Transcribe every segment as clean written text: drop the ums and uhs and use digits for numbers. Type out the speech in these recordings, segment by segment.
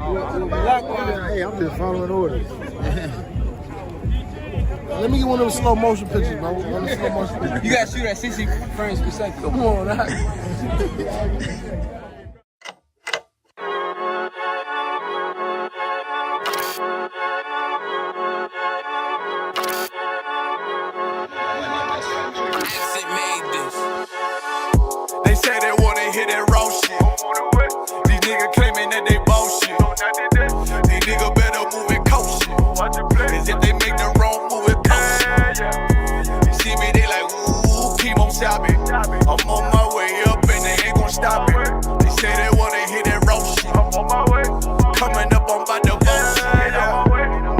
Hey, I'm just following orders. Let me get one of them slow motion pictures, bro. One of the slow motion pictures. You gotta shoot at 60 frames per second. Come on, that. They say they wanna hit that raw shit. These niggas claiming that they bullshit. These niggas better move it coast shit. As if they make the wrong move it coast shit. You see me, they like, ooh, keep on stopping. I'm on my way up and they ain't gon' stop it. They say they wanna hit that raw shit. Coming up on by the bullshit.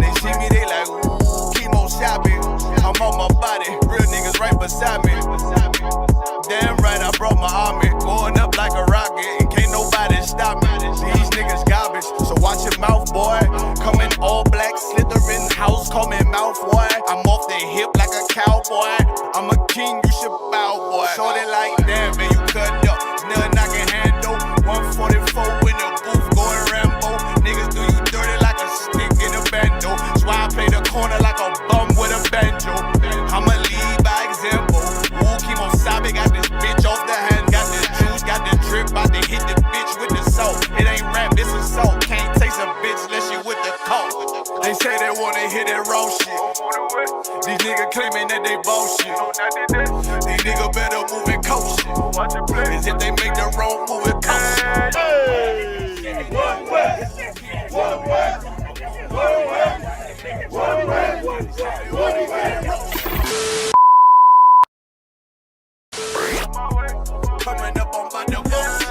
They see me, they like, ooh, keep on stopping. I'm on my body, real niggas right beside me. Damn right, I brought my army, going up like a rocket, and can't nobody stop me. These niggas garbage, so watch your mouth, boy. Coming all black, slithering house, call me mouth, boy. I'm off the hip like a cowboy. I'm a king, you should bow, boy. Shorty like, damn, man, you cut up. Nothing I can handle. 144 in the booth, going Rambo. Niggas do you dirty like a stick in a bando. That's why I play the corner like a bum with a banjo. I'ma lead by example. Ooh, keep on sobbing, got this bitch off the hand, got the juice, got the drip, about to hit the bitch with the salt. It ain't rap, it's assault. Can't taste a bitch unless you with the coke. They say they wanna hit that raw shit. These niggas claiming that they bullshit. These niggas better move it coast shit. As if they make the wrong move it coast shit. Hey! One way! One way! One way! One way! One way! Coming up on my bullshit.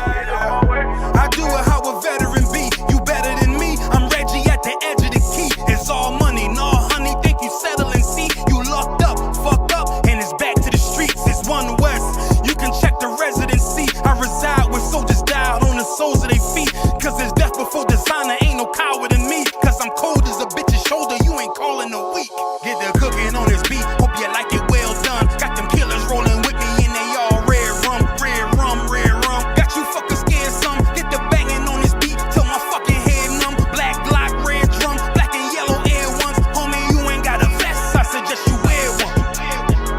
I do it how a veteran be. You better than me. I'm Reggie at the edge of the key. It's all money, no honey. Think you settle and see. You locked up, fucked up, and it's back to the streets. It's One West. You can check the residency. I reside with soldiers died on the soles of their feet. Cause there's death before designer. Ain't no coward in me. Cause I'm cold as a bitch's shoulder. You ain't calling a week. Get the cooking on this beat. Hope you like it well done. Got them killers rolling with me and they all red rum, red rum, red rum. Got you fuckers scared some. Get the banging on this beat till my fucking head numb. Black Glock, red drum, black and yellow air ones. Homie, you ain't got a vest. I suggest you wear one.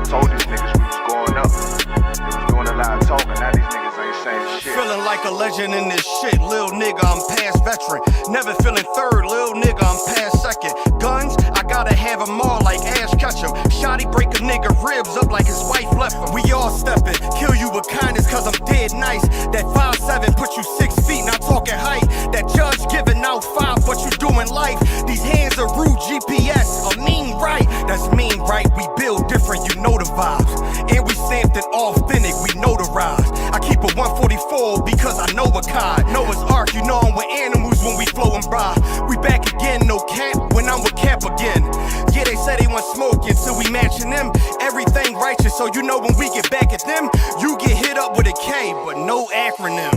Told these niggas we was going up. They was doing a lot of talking. Now these niggas ain't saying shit. Feeling like a legend in this shit. Lil nigga, I'm past veteran. Never feeling third. Lil nigga, I'm past second. Guns, I gotta have them all like Ash Ketchum. Shotty break a nigga ribs up like his wife left him. We all steppin'. Kill you with kindness cause I'm dead nice. That 5'7" put you 6 feet, not talking height. That judge giving out 5, but you doing life. These hands are rude GPS. A mean right. That's mean right. We build different, you know the vibes. And we stamped it authentic, we notarized. I keep a 144 because I know a kind. Noah's Ark, you know I'm with animals when we flowing by. We back again, no cap, when I'm with Cap again. Yeah, they say they want smoking, so we matching them. Everything righteous, so you know when we get back at them, you get hit up with a K, but no acronym.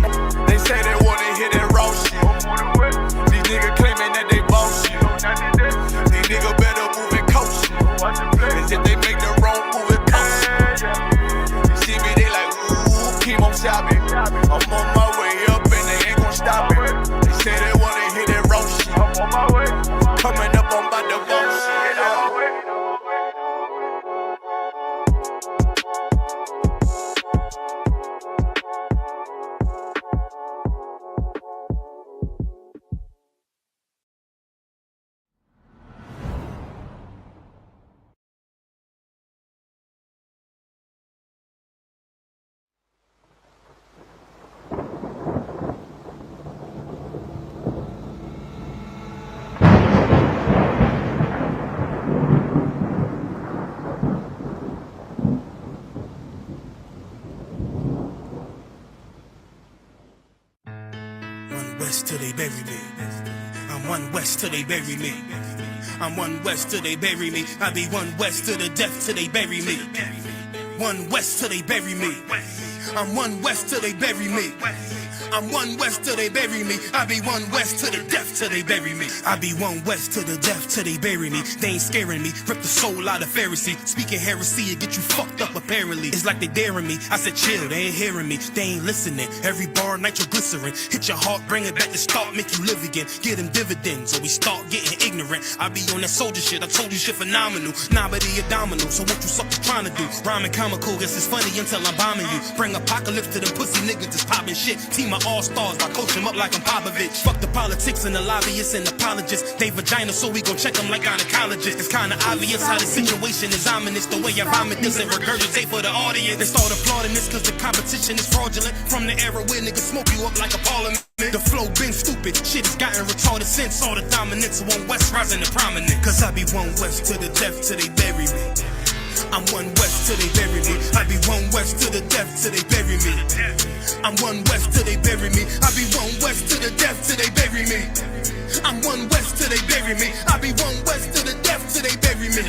They say they wanna hit that raw shit. These niggas claiming that they bullshit. These niggas better move it coast shit. As if they make the wrong move it coast shit. You see me, they like, ooh, keep on stopping. I'm on my way up and they ain't gon' stop it. They say they wanna hit that raw shit. Coming up on by the bullshit. One West till they bury me. I'm One West till they bury me. I'm One West till they bury me. I be One West to the death till they bury me. One West till they bury me. I'm One West till they bury me. I'm one west till they bury me. I be one west to the death till they bury me. I be one west to the death till they bury me. They ain't scaring me. Rip the soul out of Pharisee. Speaking heresy, it get you fucked up apparently. It's like they daring me. I said chill, they ain't hearing me. They ain't listening. Every bar nitroglycerin. Hit your heart, bring it back to start, make you live again. Get them dividends or we start getting ignorant. I be on that soldier shit. I told you shit phenomenal. Nah, but he a domino. So what you suckers trying to do? Rhyming comical, guess it's funny until I'm bombing you. Bring apocalypse to them pussy niggas that's popping shit. Team of all-stars, I coach them up like I'm Popovich. Fuck the politics and the lobbyists and apologists. They vagina, so we gon' check them like gynecologists. It's kinda obvious how the situation is ominous. The way I vomit this and regurgitate for the audience. They start applauding this cause the competition is fraudulent. From the era where niggas smoke you up like a parliament. The flow been stupid, shit has gotten retarded since all the dominance of one west rising to prominent. Cause I be one west to the death till they bury me. I'm one west till they bury me. I be one west to the death till they bury me. I'm one west till they bury me. I be one west to the death till they bury me. I'm one west till they bury me. I be one west to the death till they bury me.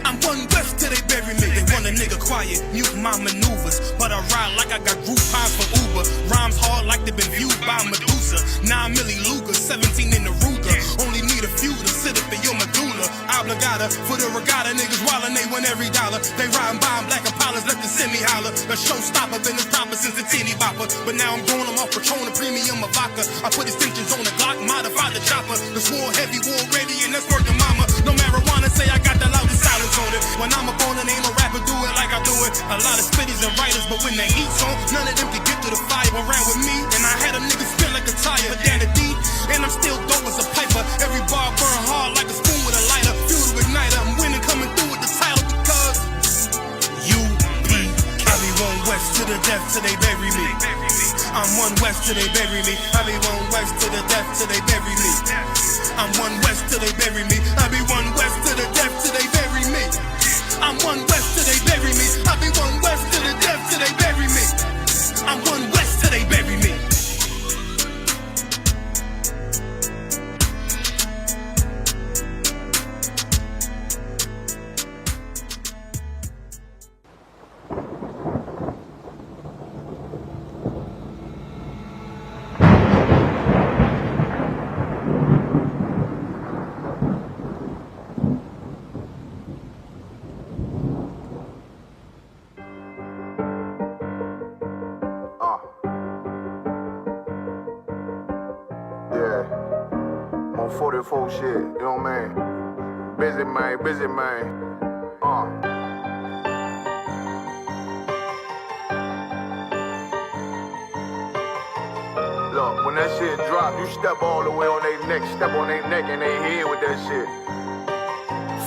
I'm one west till they bury me. They want a nigga quiet, mute my maneuvers, but I ride like I got Groupons for Uber. Rhymes hard like they been viewed by Medusa. 9 milli Luger, 17 in the Ruger. Only need a few to sit up in your medulla. Obligata for the regatta, niggas wildin', they win every dollar. They riding by in black Impalas, let the semi holler. The showstopper, been as proper since the teeny bopper. But now I'm going them off Patron, a premium of vodka. I put extensions on the Glock, modified the chopper. The swore heavy, war ready, and that's working mama. No marijuana, say I got the loudest silence on it. When I'm up on it, ain't no rapper do it like I do it. A lot of spitties and writers, but when the heat's on, none of them can get to the fire around with me. And I had a nigga spin like a tire, but down the D, and I'm still dope as a piper. Every bar burn hard like a spoon with a lighter. Fuel to igniter, I'm winning, coming through with the title because UPK. I be one west to the death till they bury me. I'm one west till they bury me. I be one west to the death till they bury me. I'm one west till they bury me. I be one west to the death till they bury me. I'm one west till they bury me. I be one west to the death till they bury me. I'm one west till they bury me. Yeah, on 44 shit, you know what I mean? Busy man, busy man. Look, when that shit drop, you step all the way on their neck, step on their neck and they head with that shit.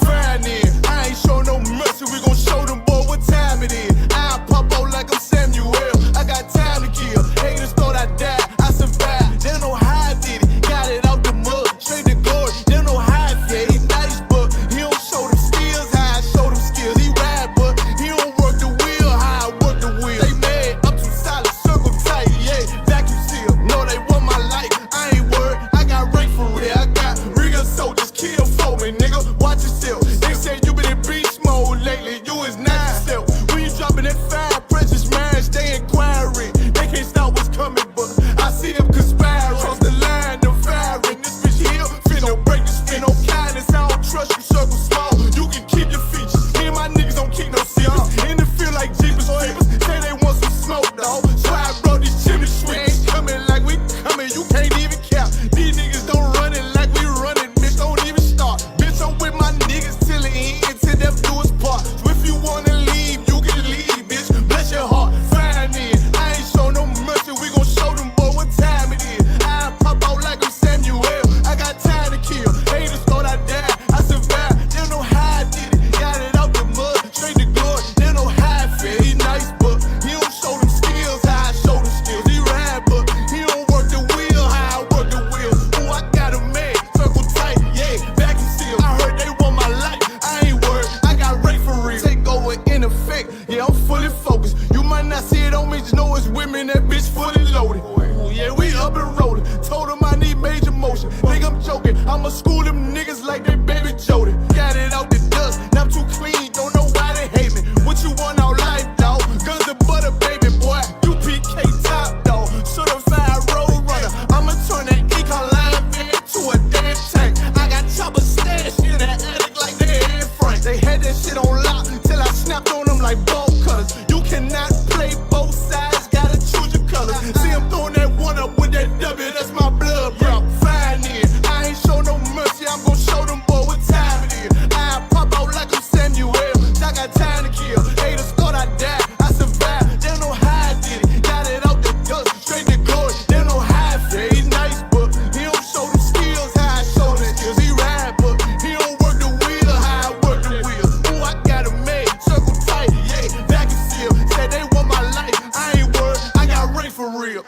Fine then, I ain't show no mercy, we gon' show them boy what time it is. I pop out like I'm Samuel, I got time to kill. Haters thought I died, I survived. They don't know how I did it, got it out the mud, straight to glory. They don't know how I feel. He nice, but he don't show them skills, how I show them skills. He ride, but he don't work the wheel, how I work the wheel. They mad, I'm too solid, circle tight, yeah, vacuum seal. No, they want my life, I ain't worried. I got rank for real, I got real soldiers, kill for me, nigga. Watch yourself. They say you been in beast mode lately, you is not yourself. When you dropping that fire, precious marriage, they inquiring. They can't stop what's coming, but I see them conspiring. Cross the line, them firing. This bitch here, finna break the spin. No kindness, I don't trust you, circle small. You can keep your features. Me and my niggas don't keep no secrets. In the field like Jeepers Creepers, say they want some smoke, dawg. So I brought these chimney sweeps. Coming like we coming, you can't even count. These niggas don't run it like we run it, bitch, don't even start. Bitch, I'm with my niggas till the end, till death do us part. So if you wanna leave, you can leave, bitch. Bless your heart, fine then. I ain't show no mercy, we gon' show them boy what time it is. I pop out like I'm Samuel, I got time to kill. Haters thought I died, I survived. They don't know how I did it, got it out the mud, straight to glory. They don't know how I feel. He nice, but he don't show them skills, how I show them skills. He ride, but he don't work the wheel, how I work the wheel. Ooh, I got a man, circle tight, yeah, vacuum seal. I heard they want my life, I ain't worried. I got rate for real. Take over in effect, yeah, I'm fully focused. You might not see it on me, just know it's women, that bitch fully loaded. Ooh, yeah, we up and rolling. Told them I need major motion. Think I'm joking, I'ma school them niggas like they baby Jody. Got it out the dust, now I'm too clean, don't know why they hate me. What you want out life, dawg? Guns and butter, baby boy. UPK top, dawg. Certified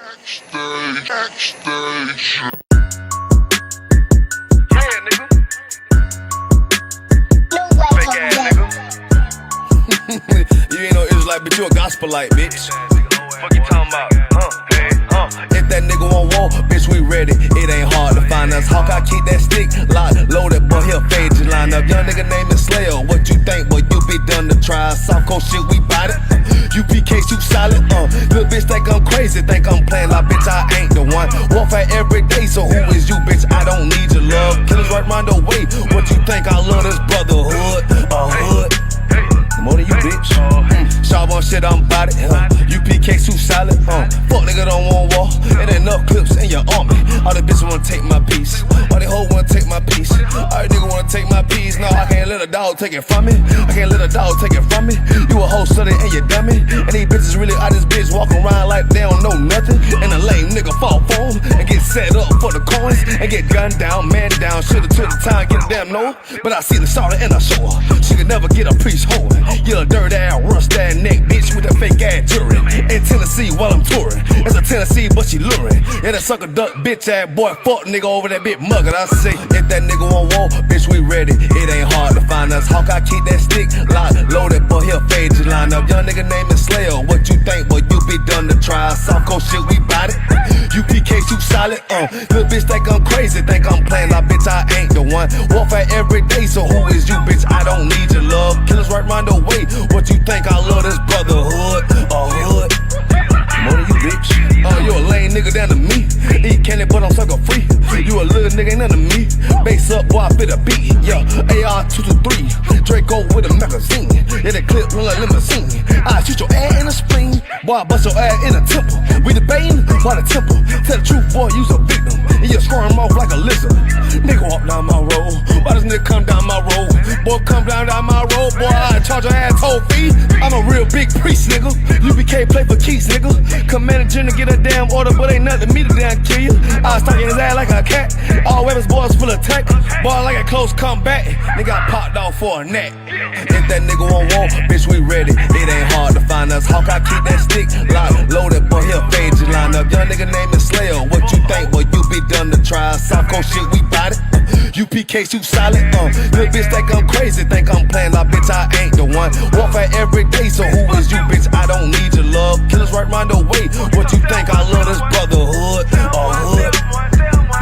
You ain't no Israelite, but you a gospelite, bitch. Fuck you talking about? If that nigga won't walk, bitch, we ready. It ain't hard to find us. Hawk, I keep that stick locked, loaded, boy, he'll fade your line up. Young nigga name is Slayer. What you think, boy? You be done to try. Soft coast shit, we bout it. UPK, shoot solid. Little bitch think I'm crazy, think I'm playing like bitch, I ain't the one. Warfare every day, so who is you, bitch? I don't need your love. Killers right round the way. What you think? I love this brotherhood, hood. More than you, bitch. Sharp on shit, I'm bout it. UPK suit solid. Fuck nigga don't want war. It ain't enough clips in your army. All the bitches wanna take my piece. All they hoes wanna take my piece. All they niggas wanna take my piece. No, I can't let a dog take it from me. I can't let a dog take it from me. You a hoe study and you dummy. And these bitches really out this bitch walking around like they don't know nothing. And a lame nigga fall for them and get set up for the coins and get gunned down, man down. Should've took the time, get a damn no. But I see the shawty and I show her. She could never get a priest holding. You a dirt ass, rust ass neck bitch with a fake ass jewelry. In Tennessee while I'm touring. It's a Tennessee, but she luring. Yeah, that sucker duck bitch ass boy, fuck nigga over that bit mugger. I say, if that nigga won't walk, bitch, we ready. It ain't hard to find us. Hawk, I keep that stick locked, loaded, boy, he'll fade your line up. Young nigga name is Slayer. What you think, boy? You be done to try. Soft coast shit, we bout it. UPK shoot solid. Little bitch think I'm crazy, think I'm playing like bitch, I ain't the one. Warfare every day, so who is you, bitch? I don't need your love. Killers right round the way. What you think? I love this brotherhood, hood. More than you, bitch. You a lame nigga down to me. Eat candy, but I'm sucker free. You a little nigga, ain't none of me. Base up, boy, I fit a beat. Yeah, AR-223. Draco with a magazine. Yeah, that clip run like limousine. I shoot your ass in the spleen. Boy, I bust your ass in the temple. We debating by the temple. Tell the truth, boy, you's a victim. And you squirm off like a lizard. Nigga walk down my road. Why does nigga come down my road? Boy, come down my road. Boy, I charge your ass toll fee. I'm a real big priest, nigga. UPK play for keys, nigga. Commander General get a damn order, but ain't nothing me to damn kill you. I was stalking his ass like a cat. All weapons, boys full of tech. Boy, like a close combat. Nigga got popped off for a neck. If that nigga won't walk, bitch, we ready. It ain't hard to find us. Hawk, I keep that stick locked, loaded, boy, he'll fade your line up. Young nigga name is Slayer. What you think, boy? You be done to try. South Coast shit, we bout it. UPK shoot solid. Little bitch think I'm crazy, think I'm playing like bitch, I ain't the one. Warfare every day, so who is you, bitch? I don't need your love. Killers right round the way. What you think? I love this brotherhood, hood.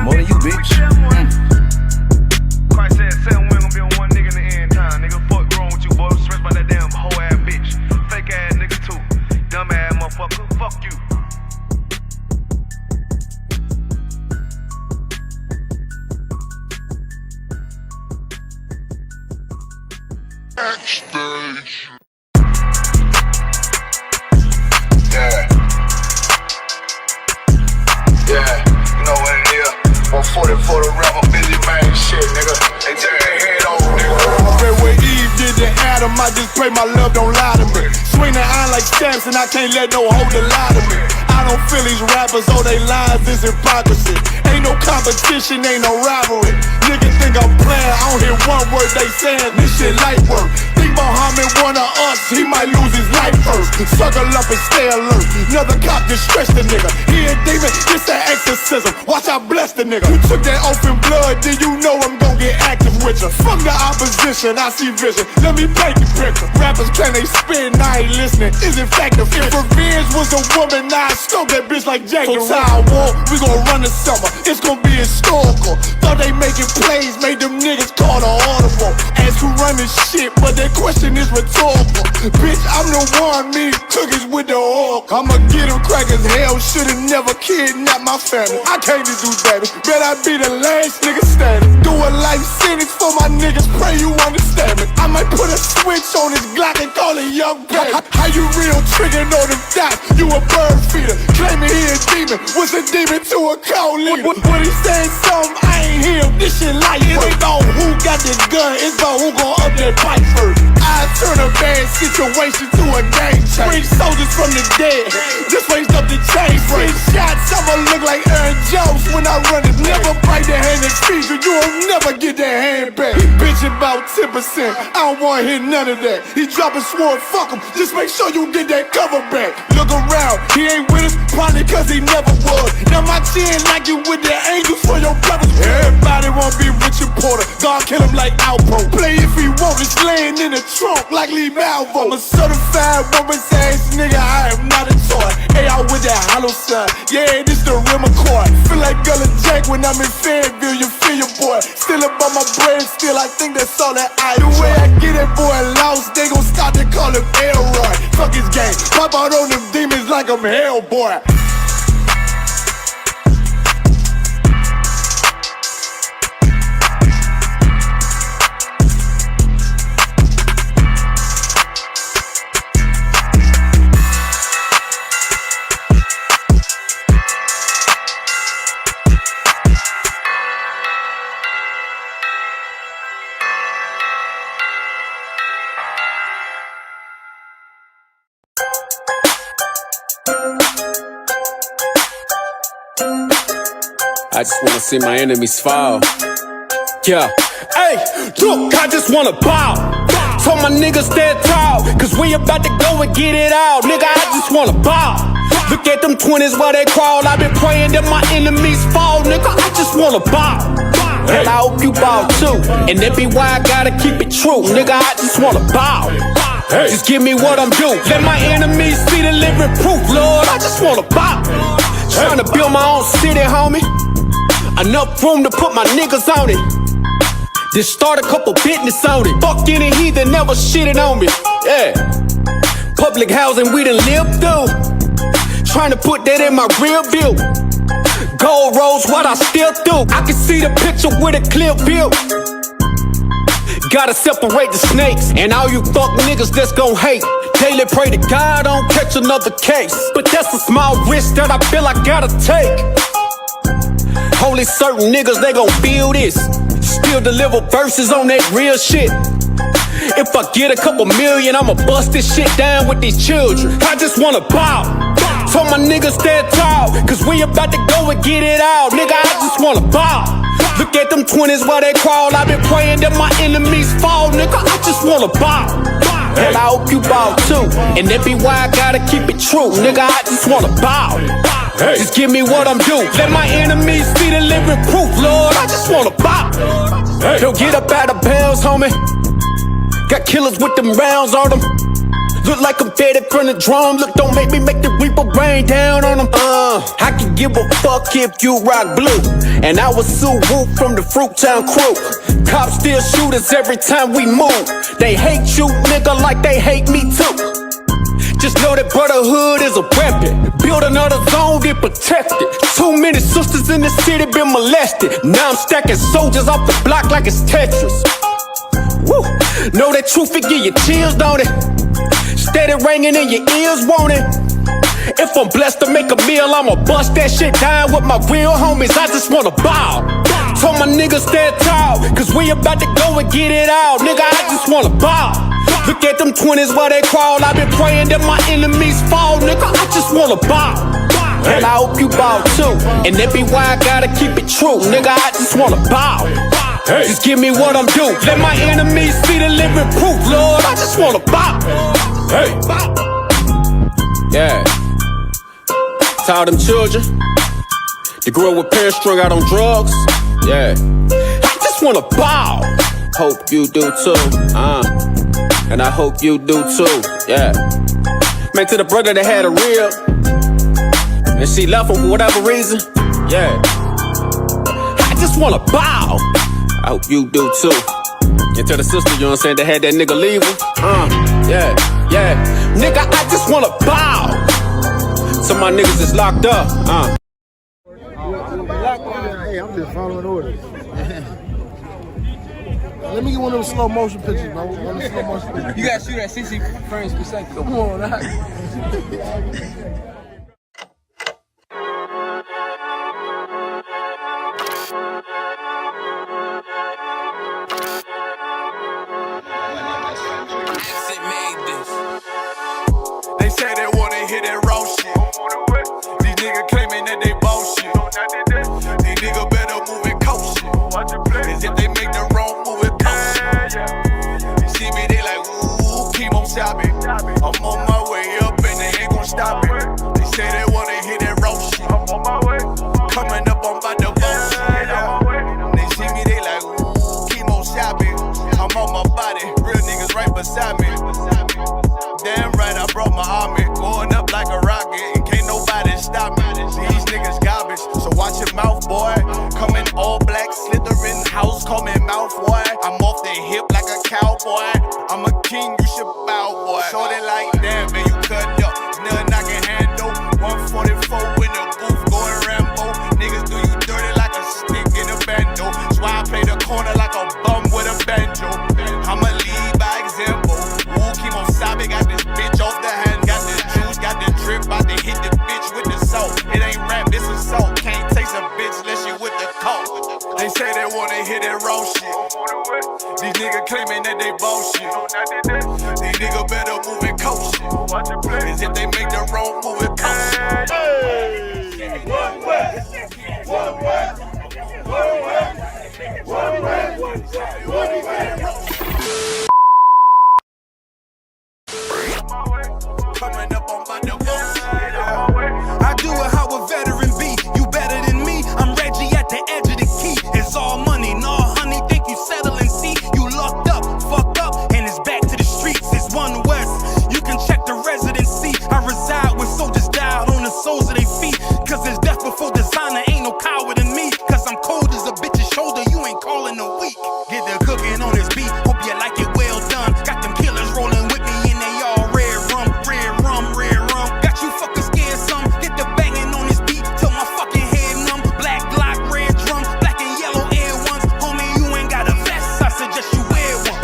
More than you, bitch. Christ said 7 women gonna be on one nigga in the end time. Nigga, fuck wrong with you, boy. Stressed by that damn hoe ass bitch. Fake ass nigga too. Dumb ass motherfucker. Fuck you. Backstage. Yeah, you know what it is. 140 for the rapper, busy man, shit, nigga. They turn their head over, nigga. I read where Eve did to Adam, I just pray my love don't lie to me. Swing the iron like stamps and I can't let no hoe to lie to me. I don't feel these rappers, all they lies is hypocrisy. Ain't no competition, ain't no rivalry. Niggas think I'm playing, I don't hear one word they saying, this shit light work. Think Muhammad one of us, he might lose his life first. Suckle up and stay alert, another cop just stretch the nigga. He a demon, it's an exorcism, watch I bless the nigga. You took that oath in blood, then you know I'm gon' get active with you. Fuck the opposition, I see vision, let me paint the picture. Rappers can they spit, I ain't listening, is it effective? If revenge was a woman, I scope that bitch like Jack the Ripper. War, we gon' run the summer, it's gon' be historical. Thought they making plays, made them niggas call the audible. Ask who run this shit, but that question is rhetorical. Bitch, I'm the one, me cookies with the oil. I'ma get them crackers, hell, should've never kidnapped my family. I can't do that, bet I be the last nigga standing. Do a life sentence for my niggas, pray you understand me. I might put a switch on this Glock and call it Young Pay. How you real trigger know them dots? You a bird feeder, claiming he a demon. What's a demon to a cold leader? When he said something, I ain't hear him. This shit like it ain't about who got the gun, it's about who gon' up that pipe first. I turn a bad situation to a game changer. Bring soldiers from the dead, just raised up the chain. Bring shots, I'ma look like Aaron jokes when I run it. Never bite the hand and feed you, you'll never get that hand back. He bitch about 10%, I don't wanna hear none of that. He dropping sword, fuck him, just make sure you get that cover back. Look around, he ain't with us, probably cause he never was. Now my chin like you with the angels for your brothers. Everybody wanna be Richard Porter, God kill him like Alpo. Play if he want, it's laying in the trunk like Lee Malvo. I'm a certified woman's ass nigga, I am not a toy. Hey, out with that hollow sign, yeah, this the real McCoy. Feel like Gullah Jack when I'm in Fayetteville, you feel your boy. Still up on my bread, still I think that's all that I do. The way I get that boy lost, they gon' start to call him Elroy. Fuck his game, pop out on them demons like I'm Hellboy. I just wanna see my enemies fall. Yeah. Hey, look, I just wanna bow. Told my niggas stand tall, cause we about to go and get it out. Nigga, I just wanna bow. Look at them 20s while they crawl. I've been praying that my enemies fall. Nigga, I just wanna bow. And I hope you bow too. And that be why I gotta keep it true. Nigga, I just wanna bow. Just give me what I'm due. Let my enemies see the living proof, Lord. I just wanna bow. Trying to build my own city, homie. Enough room to put my niggas on it. Then start a couple business on it. Fuck any heathen, never shitted on me. Yeah. Public housing we done lived through. Trying to put that in my rear view. Gold rolls, what I still do. I can see the picture with a clear view. Gotta separate the snakes and all you fuck niggas that's gon' hate. Daily pray to God I don't catch another case. But that's a small risk that I feel I gotta take. Only certain niggas, they gon' feel this. Still deliver verses on that real shit. If I get a couple million, I'ma bust this shit down with these children. I just wanna bow. Told my niggas stand tall, cause we about to go and get it out. Nigga, I just wanna bow. Look at them 20s while they crawl. I've been praying that my enemies fall. Nigga, I just wanna bow. And I hope you bow too. And that be why I gotta keep it true. Nigga, I just wanna bow. Just give me what I'm due. Let my enemies see the living proof, Lord. I just wanna bow. Don't get up out of bounds, homie. Got killers with them rounds on them. Look like I'm fed from the drum. Look, don't make me make the reaper rain down on them. I can give a fuck if you rock blue. And I was Sue Woo from the Fruittown crew. Cops still shoot us every time we move. They hate you, nigga, like they hate me too. Just know that brotherhood is a weapon. Build another zone, get protected. Too many sisters in the city been molested. Now I'm stacking soldiers off the block like it's Tetris. Woo. Know that truth, it give you chills, don't it? Steady ringing in your ears, won't it? If I'm blessed to make a meal, I'ma bust that shit down with my real homies. I just wanna bow. Told my niggas stand tall, cause we about to go and get it out. Nigga, I just wanna bow. Look at them 20s while they crawl. I've been praying that my enemies fall. Nigga, I just wanna bow. And I hope you bow too. And that be why I gotta keep it true. Nigga, I just wanna bow. Just give me what I'm due. Let my enemies see the living proof, Lord. I just wanna bow. Yeah. To all them children that grew up with parents strung out on drugs. Yeah. I just wanna bow. Hope you do too. And I hope you do too. Yeah. Man, to the brother that had a rib and she left him for whatever reason. Yeah. I just wanna bow. I hope you do too. And to the sister, you know what I'm saying, that had that nigga leave her. Yeah, yeah. Nigga, I just wanna bow. Some of my niggas is locked up. Hey, I'm just following orders. Let me get one of those slow motion pictures, bro. One of the slow motion pictures. You gotta shoot at 60 frames per second. Come on, that. They say they wanna hear that raw shit. These niggas claiming that they bullshit. So watch your mouth, boy. Coming all black, slithering house, call me mouth, boy. I'm off the hip like a cowboy. I'm a king, you should bow, boy. Shorty like that, man, you cut up. Nothing I can handle. 144 in the booth, going Rambo. Niggas do you dirty like a stick in a bando. That's why I play the corner like a bum with a banjo. I'ma lead by example. Ooh, Kimo Sabe got this bitch off the hand. Got the juice, got the drip, about to hit the bitch with the salt. It ain't rap, it's assault. Can't taste a bitch unless you with the coke. They say they wanna hear that raw shit. These niggas claiming that they bullshit. These niggas better move and coach shit. Cause if they make the wrong move, it coach shit. One West, one West, one West, one West, one West. Coming up on my devotion. I do it how a veteran be. You better than me. I'm Reggie at the edge of the key. It's all money, no honey. Think you settle and see. You locked up, fucked up, and it's back to the streets. It's One West. You can check the residency. I reside with soldiers died on the soles of their feet. Cause there's death before designer. Ain't no coward in me. Cause I'm cold as a bitch's shoulder. You ain't calling a week. Get the cooking on this beat. Hope you like it well done. Got them killers rolling with me and they all red rum, red rum, red rum. Got you fucking scared some. Get the banging on this beat till my fucking head numb. Black Glock, red drum, black and yellow Air Ones. Homie, you ain't got a vest. I suggest you wear one.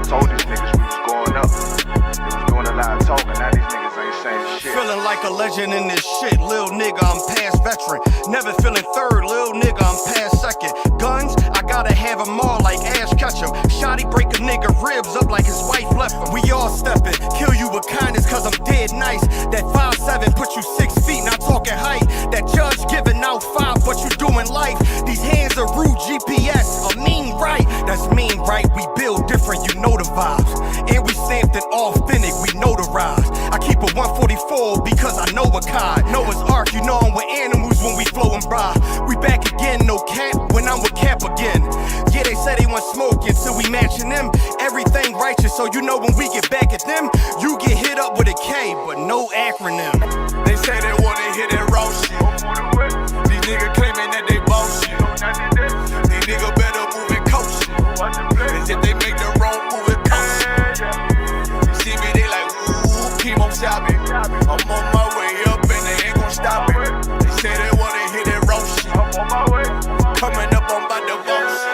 Told these niggas we was going up. They was doing a lot of talking. Now these niggas ain't saying shit. Feeling like a legend in this shit, lil nigga, I'm past veteran. Never feeling third, lil nigga, I'm past second. Guns, I gotta have them all like Ash Ketchum. Shotty break a nigga ribs up like his wife left him. We all steppin', kill you with kindness cause I'm dead nice. That 5'7" put you 6 feet, not talking height. That judge giving out 5, but you doing life. These hands are rude GPS, a mean right. That's mean right, we build different, you know the vibes. And we stamped it authentic, we notarized. I keep a 144 because I know a God. Noah's Ark, you know I'm with animals when we flowing by. We back again, no cap, when I'm with Cap again. Yeah, they say they want smoke until we matching them. Everything righteous, so you know when we get back at them, you get hit up with a K, but no acronym. They say they wanna hear that raw shit. These niggas claiming that they bullshit. These niggas better move and coach shit. Cause if they make the wrong move, it coach shit. You see me, they like, ooh, Kimo Sabe. I'm on my way up and they ain't gon' stop it. They say they wanna hear that raw shit. Coming up on my devotion.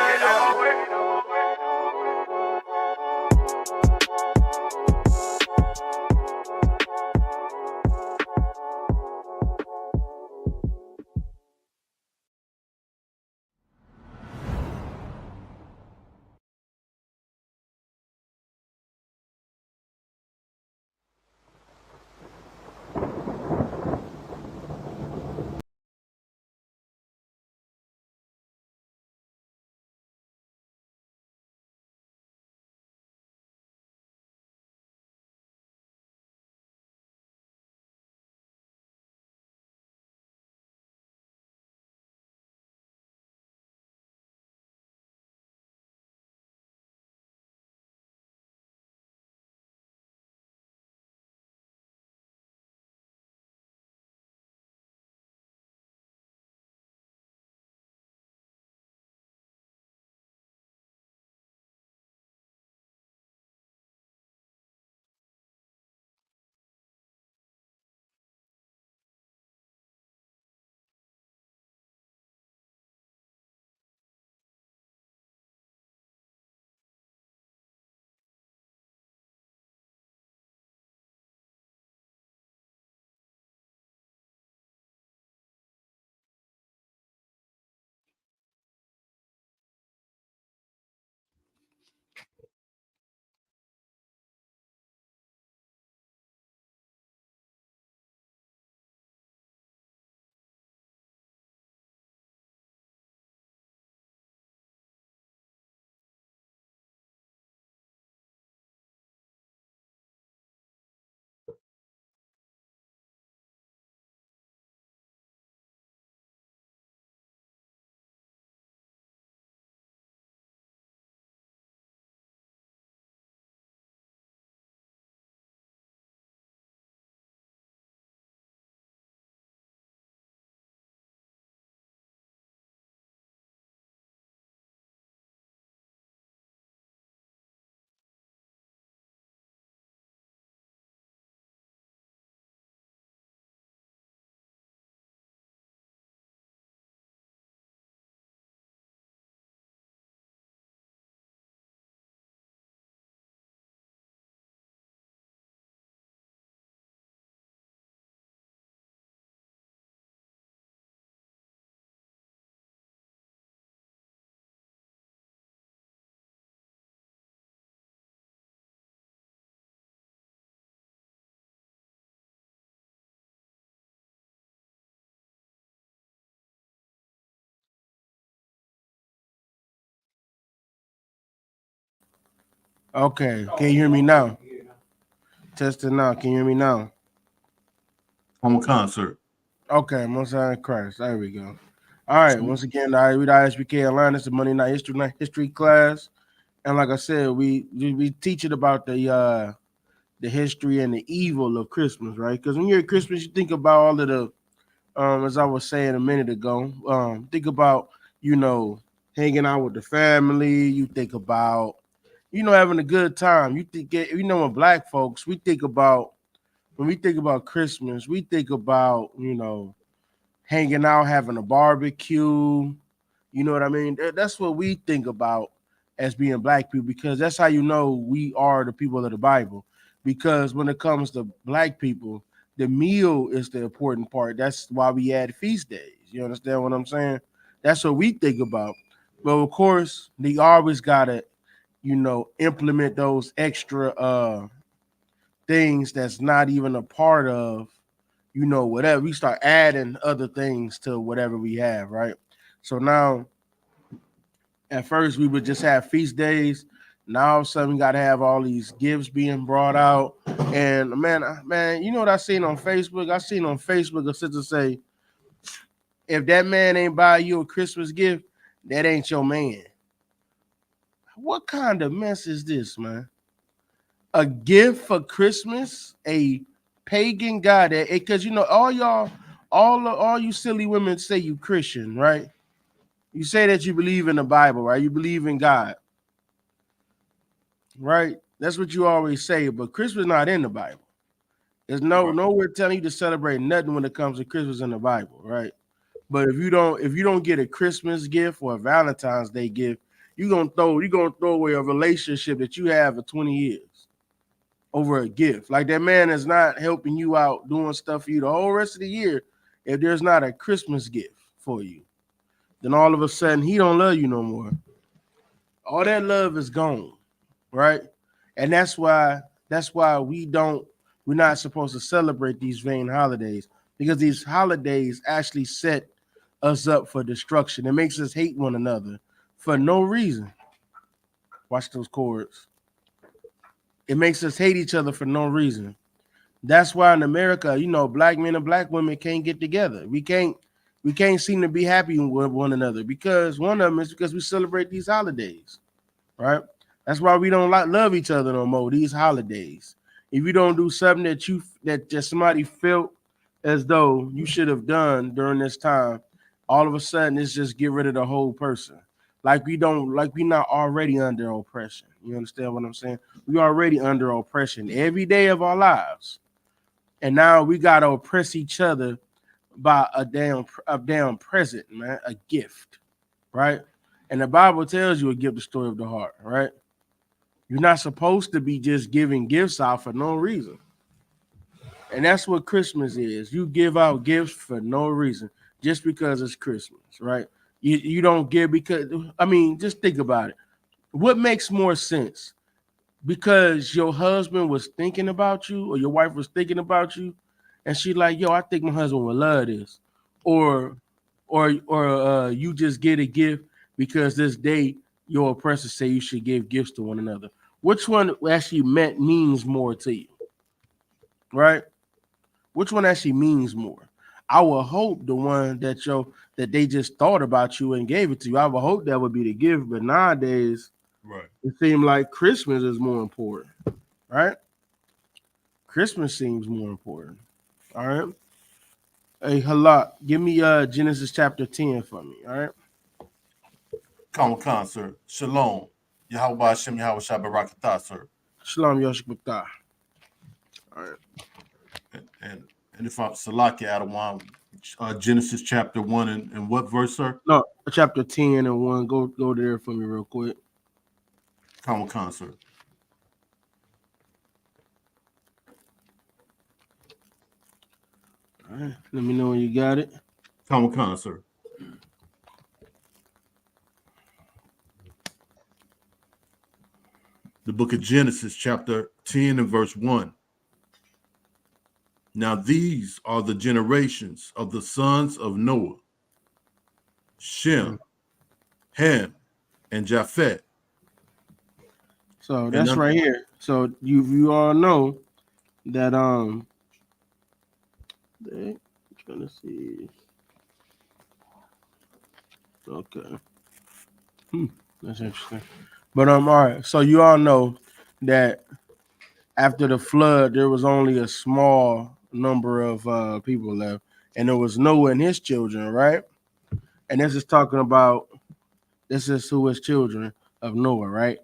Okay, can you hear me now? Testing now. Can you hear me now? On concert. Okay, most high in Christ. There we go. All right. Once again, we the ISUPK Atlanta. It's a Monday night history class, and like I said, we teach it about the history and the evil of Christmas, right? Because when you're at Christmas, you think about all of the as I was saying a minute ago, think about hanging out with the family. You think about having a good time. You think when black folks, we think about when we think about Christmas, we think about hanging out, having a barbecue. You know what I mean? That's what we think about as being black people, because that's how we are the people of the Bible. Because when it comes to black people, the meal is the important part. That's why we add feast days. You understand what I'm saying? That's what we think about. But of course, they always gotta, implement those extra things that's not even a part of whatever. We start adding other things to whatever we have, right? So now, at first, we would just have feast days. Now, all of a sudden, we got to have all these gifts being brought out. And man, you know what I seen on Facebook? I seen on Facebook a sister say, if that man ain't buy you a Christmas gift, that ain't your man. What kind of mess is this, man? A gift for Christmas, a pagan god, because all you silly women say you Christian, right? You say that you believe in the Bible, right? You believe in God, right? That's what you always say, but Christmas not in the Bible. There's nowhere telling you to celebrate nothing when it comes to Christmas in the Bible, right? But if you don't get a Christmas gift or a Valentine's Day gift, you're gonna throw away a relationship that you have for 20 years over a gift. Like, that man is not helping you out, doing stuff for you the whole rest of the year. If there's not a Christmas gift for you, then all of a sudden he don't love you no more. All that love is gone, right? And that's why we're not supposed to celebrate these vain holidays, because these holidays actually set us up for destruction. It makes us hate one another for no reason. Watch those chords. It makes us hate each other for no reason. That's why in America, black men and black women can't get together. We can't seem to be happy with one another, because one of them is because we celebrate these holidays, right? That's why we don't love each other no more. These holidays. If you don't do something that just somebody felt as though you should have done during this time, all of a sudden it's just get rid of the whole person. Like we not already under oppression. You understand what I'm saying? We already under oppression every day of our lives. And now we gotta oppress each other by a damn present, man, a gift, right? And the Bible tells you a gift, the story of the heart, right? You're not supposed to be just giving gifts out for no reason. And that's what Christmas is. You give out gifts for no reason, just because it's Christmas, right? You don't give because, just think about it. What makes more sense? Because your husband was thinking about you, or your wife was thinking about you, and she like, yo, I think my husband would love this, or you just get a gift because this day your oppressors say you should give gifts to one another. Which one actually means more to you, right? Which one actually means more? I would hope the one that they just thought about you and gave it to you. I would hope that would be the gift, but nowadays, Right. it seems like Christmas is more important, right? Christmas seems more important. All right. Hey, Halak, give me Genesis chapter 10 for me. All right. Common concert. Shalom. Yahweh Hashem Yahweh Shabbat sir. Shalom Yoshibata. All right. And if I'm Salaki Adawan, Genesis chapter 1 and what verse, sir? No, chapter 10 and 1. Go there for me real quick. Common concert. All right. Let me know when you got it. Common concert. The book of Genesis, chapter 10 and verse 1. Now these are the generations of the sons of Noah, Shem, Ham, and Japheth. So that's right here. So you all know that I'm trying to see. Okay. That's interesting. But all right. So you all know that after the flood, there was only a small number of people left, and there was Noah and his children, right? And this is talking about this is who his children of Noah, right?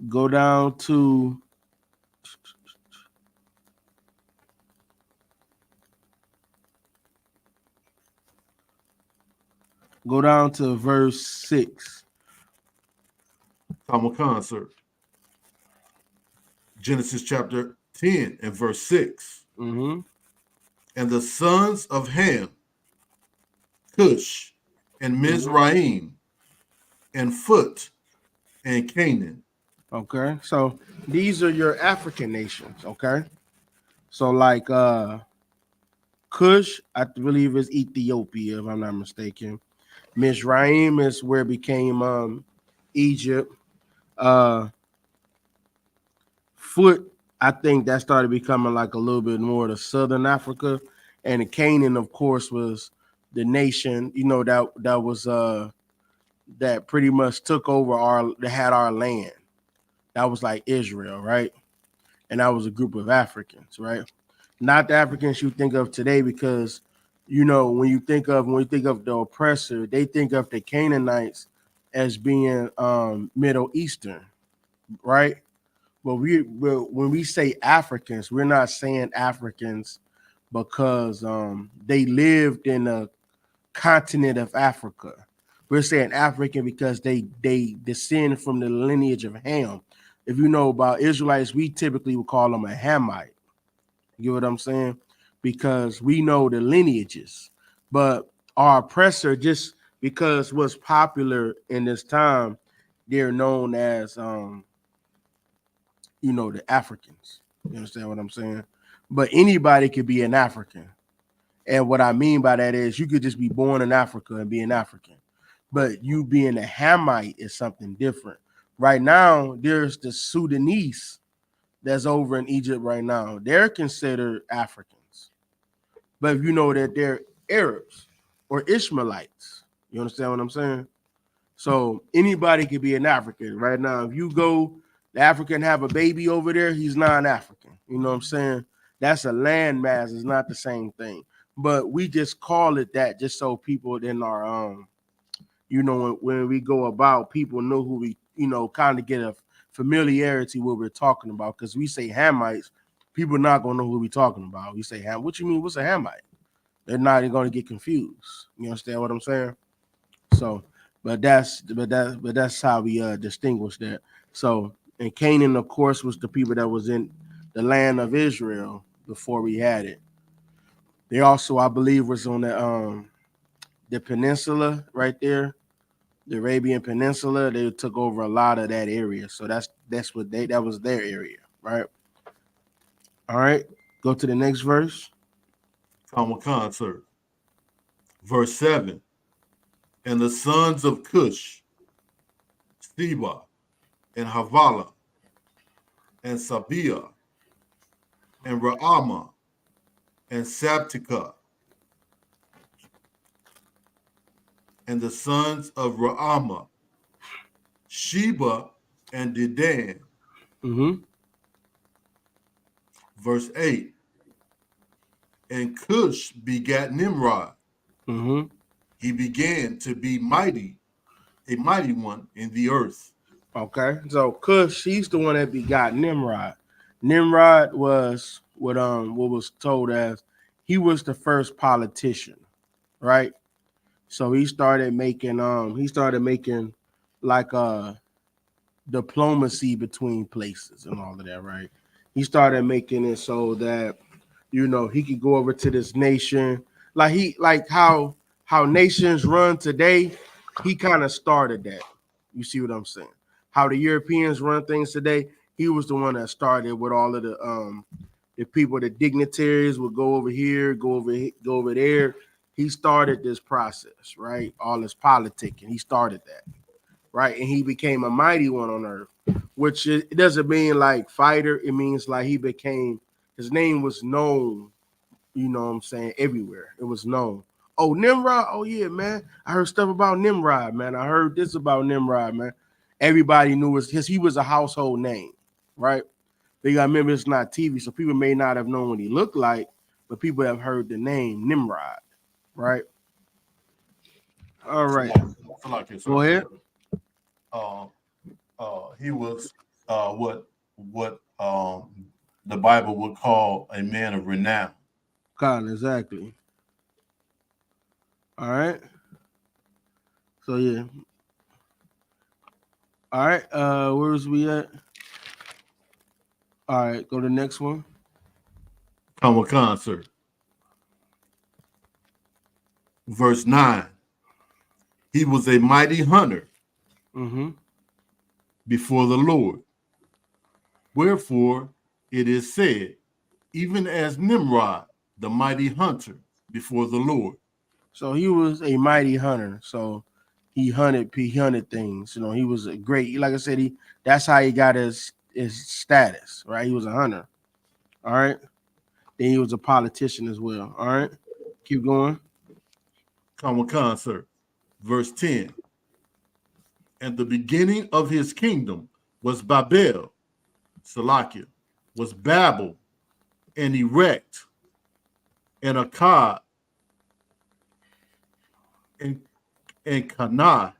Go down to verse 6. Common concert. Genesis chapter 10 and verse 6. Mm-hmm. And the sons of Ham, Cush, and Mizraim, and Phut, and Canaan. Okay, so these are your African nations. Okay, so like Cush, I believe is Ethiopia, if I'm not mistaken. Mizraim is where it became Egypt. Foot, I think that started becoming like a little bit more to Southern Africa, and Canaan, of course, was the nation. You know that was that pretty much took over that had our land. That was like Israel, right? And that was a group of Africans, right? Not the Africans you think of today, because you know when you think of the oppressor, they think of the Canaanites as being Middle Eastern, right? But when we say Africans, we're not saying Africans because they lived in the continent of Africa. We're saying African because they descend from the lineage of Ham. If you know about Israelites, we typically would call them a Hamite. You know what I'm saying? Because we know the lineages. But our oppressor, just because what's popular in this time, they're known as the Africans. You understand what I'm saying? But anybody could be an African. And what I mean by that is you could just be born in Africa and be an African. But you being a Hamite is something different. Right now, there's the Sudanese that's over in Egypt right now. They're considered Africans. But if you know that they're Arabs or Ishmaelites, you understand what I'm saying? So anybody could be an African right now. If you go, the African have a baby over there, he's non-African. You know what I'm saying? That's a landmass. It's not the same thing. But we just call it that just so people in our when we go about, people know who we, kind of get a familiarity what we're talking about. Because we say Hamites, people are not gonna know who we're talking about. We say Ham. What you mean? What's a Hamite? They're not even gonna get confused. You understand what I'm saying? So, but that's how we distinguish that. So, and Canaan, of course, was the people that was in the land of Israel before we had it. They also, I believe, was on the peninsula right there, the Arabian Peninsula. They took over a lot of that area. So that was their area, right? All right, go to the next verse. Common concert. Verse 7. And the sons of Cush, Seba, and Havilah, and Sabia, and Raama, and Sabtika. And the sons of Raama, Sheba, and Dedan. Mm-hmm. Verse 8. And Cush begat Nimrod. Mm-hmm. He began to be mighty, a mighty one in the earth. Okay, so Cush, she's the one that begot Nimrod. Nimrod was what was told as he was the first politician, right? So he started making like diplomacy between places and all of that, right? He started making it so that he could go over to this nation, like how nations run today. He kind of started that. You see what I'm saying? How the Europeans run things today. He was the one that started with all of the people, the dignitaries would go over here, go over there. He started this process, right? All this politicking. He started that. right? And he became a mighty one on earth, which it doesn't mean like fighter. It means like he became, his name was known, you know what I'm saying, everywhere. It was known. Oh, Nimrod. Oh, yeah, man. I heard stuff about Nimrod, man. I heard this about Nimrod, man. Everybody knew he was a household name, right? They got to remember it's not TV, so people may not have known what he looked like, but people have heard the name Nimrod, right? All right. Go ahead. He was what the Bible would call a man of renown. God, exactly. All right. So yeah. All right. Where's we at? All right, go to the next one. Come concert. Verse 9. He was a mighty hunter before the Lord. Wherefore it is said, even as Nimrod, the mighty hunter before the Lord. So he was a mighty hunter. So he hunted things. You know, he was a great, like I said, that's how he got his status, right? He was a hunter. All right. Then he was a politician as well. All right. Keep going. Come concert. Verse 10. And the beginning of his kingdom was Babel, Salakia, was Babel, and Erect, and Akkad, and Canaan,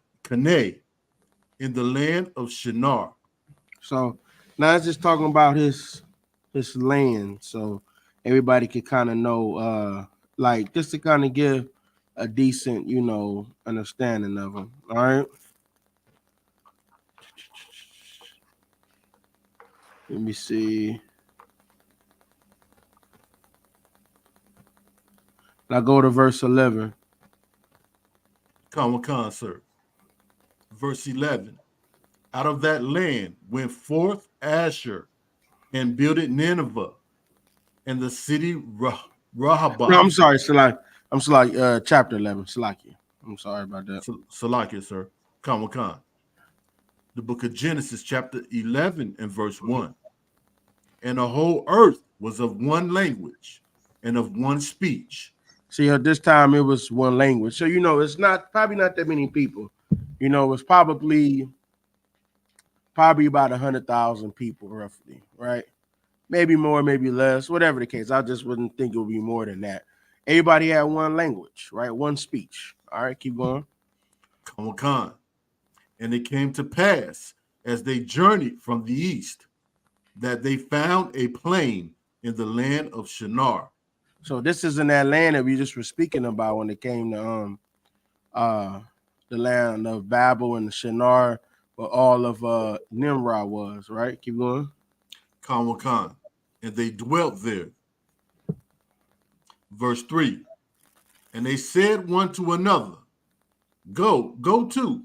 in the land of Shinar. So now it's just talking about his land, so everybody could kind of know, like just to kind of give a decent, you know, understanding of him. All right. Let me see. Now go to verse 11. Come concert. Verse 11. Out of that land went forth Asher and builded Nineveh and the city Rehoboth. No, I'm sorry, Salaki. I'm sorry, chapter 11, Salaki. I'm sorry about that. Salakia, sir. Come. The book of Genesis, chapter 11 and verse 1. And the whole earth was of one language and of one speech. See, at this time it was one language. So, you know, it's probably not that many people. You know, it's probably about 100,000 people, roughly, right? Maybe more, maybe less, whatever the case. I just wouldn't think it would be more than that. Everybody had one language, right? One speech. All right, keep going. Come. And it came to pass as they journeyed from the east that they found a plain in the land of Shinar. So this is in that land that we just were speaking about when it came to the land of Babel and Shinar, where all of Nimrod was, right? Keep going. Khan. And they dwelt there. Verse 3. And they said one to another, Go to,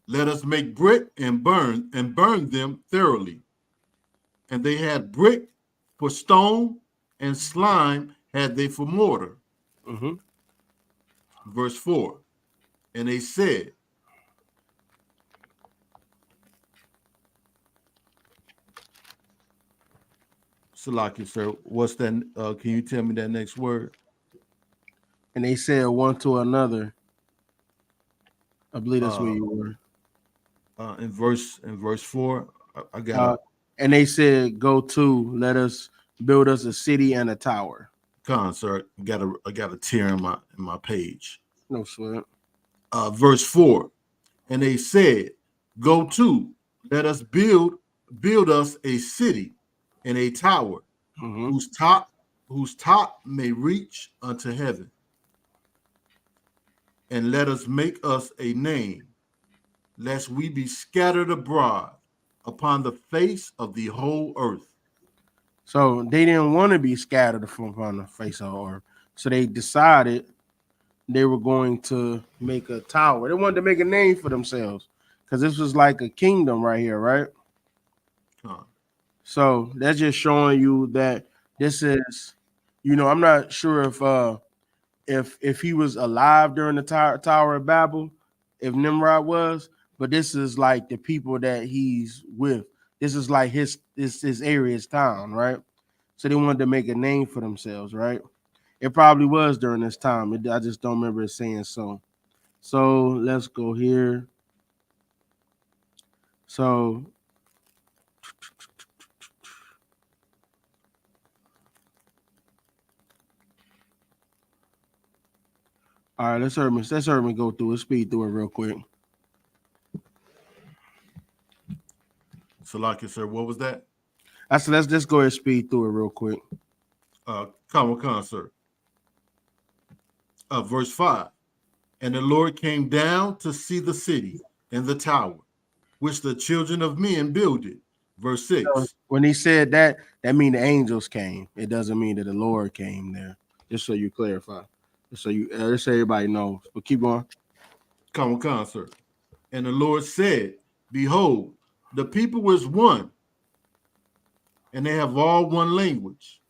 let us make brick and burn them thoroughly. And they had brick for stone, and slime had they for mortar. Verse 4. And they said, Salaki, sir, what's that? Can you tell me that next word? And they said one to another. I believe that's where you were. In verse 4, I got and they said, Go to, let us build us a city and a tower. Con, sir, I got a tear in my page. No sweat. Verse 4. And they said, Go to, let us build us a city and a tower, whose top may reach unto heaven. And let us make us a name, lest we be scattered abroad upon the face of the whole earth. So they didn't want to be scattered upon the face of the earth. So they decided they were going to make a tower. They wanted to make a name for themselves because this was like a kingdom right here, right? So that's just showing you that this is, you know, I'm not sure if he was alive during the Tower of Babel, if Nimrod was, but this is like the people that he's with. This is like his area, his town, right? So they wanted to make a name for themselves, right? It probably was during this time. I just don't remember it saying so. So let's go here. So all right, let's hear me go through it, speed through it real quick. Salaki, sir, what was that? I said let's just go ahead and speed through it real quick. Come, sir. Verse 5. And the Lord came down to see the city and the tower, which the children of men builded. Verse 6. So when he said that, that means the angels came. It doesn't mean that the Lord came there. Just so you clarify. Just so everybody knows. But keep going. Come, sir. And the Lord said, behold, the people is one, and they have all one language.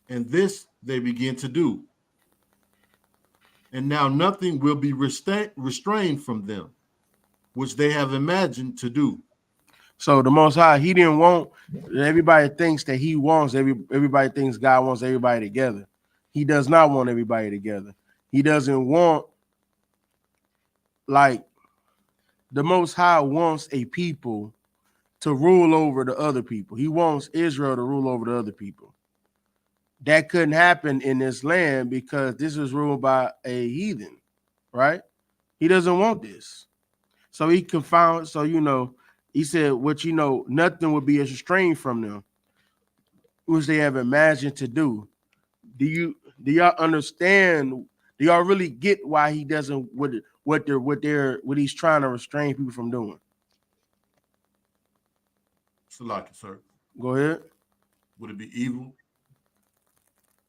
And this they begin to do. And now nothing will be restrained from them, which they have imagined to do. So the Most High, he didn't want, everybody thinks that he wants, everybody thinks God wants everybody together. He does not want everybody together. He doesn't want, like, the Most High wants a people to rule over the other people. He wants Israel to rule over the other people. That couldn't happen in this land because this is ruled by a heathen, right? He doesn't want this. So he confound, so he said, nothing would be restrained from them, which they have imagined to do. Do y'all understand? Do y'all really get why he doesn't what he's trying to restrain people from doing? Salaki, sir. Go ahead. Would it be evil?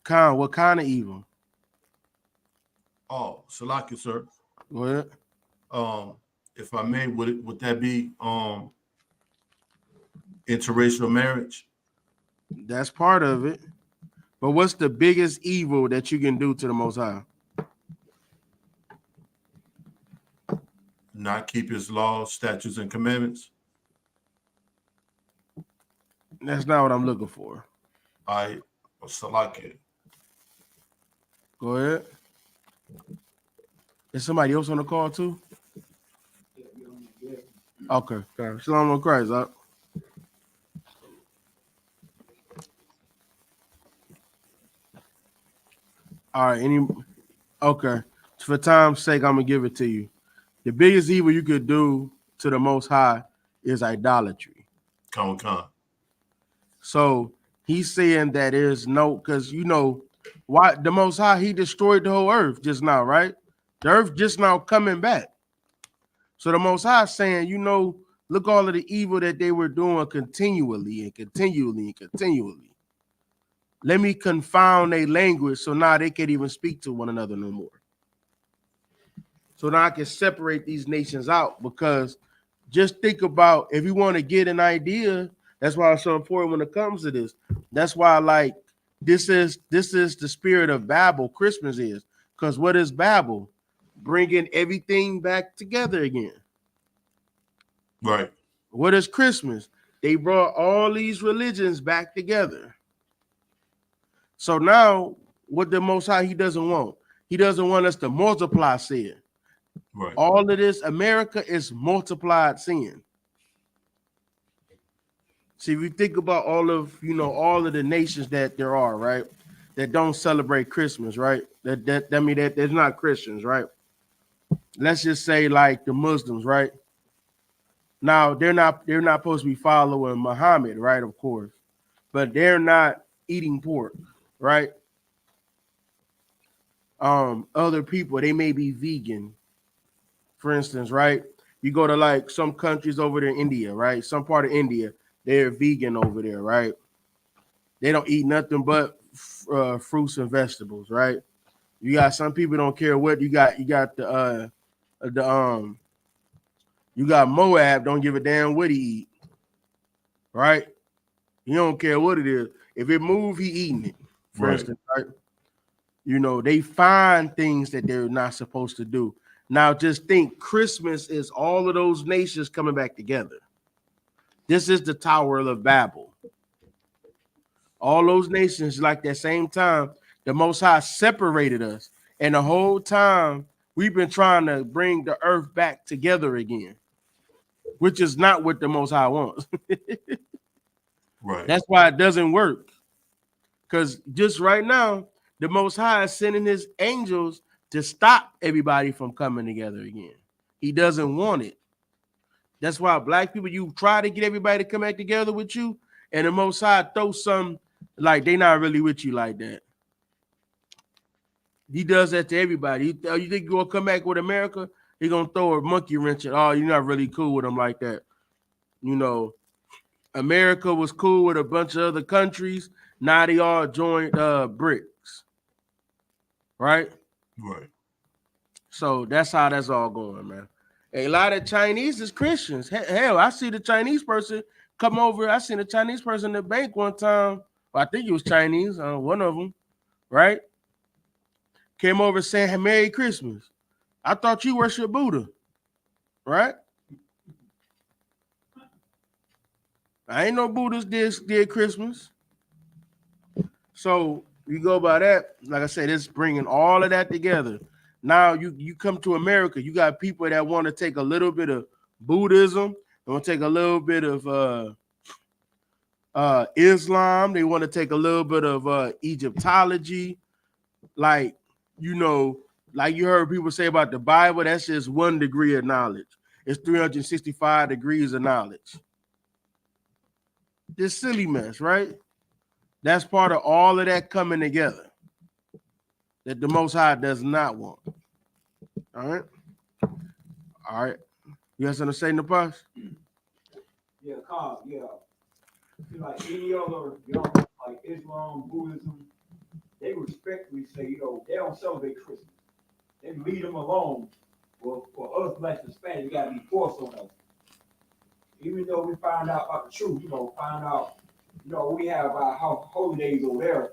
What kind of evil? Oh, Salaki, sir. Go ahead. If I may, would that be interracial marriage? That's part of it. But what's the biggest evil that you can do to the Most High? Not keep his laws, statutes, and commandments. That's not what I'm looking for. Salaki. Go ahead. Is somebody else on the call too? Okay. Shalom on Christ. All right. Okay. For time's sake, I'm gonna give it to you. The biggest evil you could do to the Most High is idolatry. Come. So he's saying that there's because why the Most High, he destroyed the whole earth just now, right? The earth just now coming back. So the Most High is saying, look all of the evil that they were doing continually. Let me confound their language so now they can't even speak to one another no more. So now I can separate these nations out, because just think about, if you want to get an idea, that's why it's so important when it comes to this. That's why, this is the spirit of Babel. Christmas is, because what is Babel? Bringing everything back together again. Right. What is Christmas? They brought all these religions back together. So now, what the Most High, he doesn't want. He doesn't want us to multiply sin. Right. All of this, America is multiplied sin. See, if you think about all of the nations that there are, right, that don't celebrate Christmas, right? That there's not Christians, right? Let's just say like the Muslims, right? Now they're not supposed to be following Muhammad, right? Of course, but they're not eating pork, right? Other people, they may be vegan, for instance, right? You go to some countries over there in India, right? Some part of India, they're vegan over there, right? They don't eat nothing but fruits and vegetables, right? You got some people don't care what you got. You got you got Moab, don't give a damn what he eat, right? He don't care what it is. If it move, he eating it. For instance, right? They find things that they're not supposed to do. Now just think Christmas is all of those nations coming back together. This is the Tower of Babel. All those nations, like that same time, the Most High separated us. And the whole time we've been trying to bring the earth back together again, which is not what the Most High wants. Right. That's why it doesn't work. Because just right now, the Most High is sending his angels to stop everybody from coming together again. He doesn't want it. That's why black people, you try to get everybody to come back together with you, and the Most High throw some like they not really with you like that. He does that to everybody. You think you're gonna come back with America? He gonna throw a monkey wrench at, oh, you're not really cool with them like that. You know, America was cool with a bunch of other countries. Now they all joined BRICS, right? Right. So that's how that's all going, man. A lot of Chinese is Christians. Hell, I see the Chinese person come over. I seen a Chinese person in the bank one time. Well, I think it was Chinese, one of them, right? Came over saying, hey, Merry Christmas. I thought you worship Buddha, right? I ain't no Buddhists did Christmas. So you go by that, like I said, it's bringing all of that together. Now you come to America, you got people that want to take a little bit of Buddhism, they want to take a little bit of Islam, they want to take a little bit of Egyptology, like like you heard people say about the Bible, that's just 1 degree of knowledge. It's 365 degrees of knowledge. This silly mess, right? That's part of all of that coming together that the Most High does not want. All right. All right. You have something to say, Napas? Yeah, Carl, yeah. See, like any other, like Islam, Buddhism, they respectfully say, they don't celebrate Christmas. They leave them alone. Well, for us blacks and Spanish, you gotta be forced on us. Even though we find out about the truth, find out, we have our holidays over there.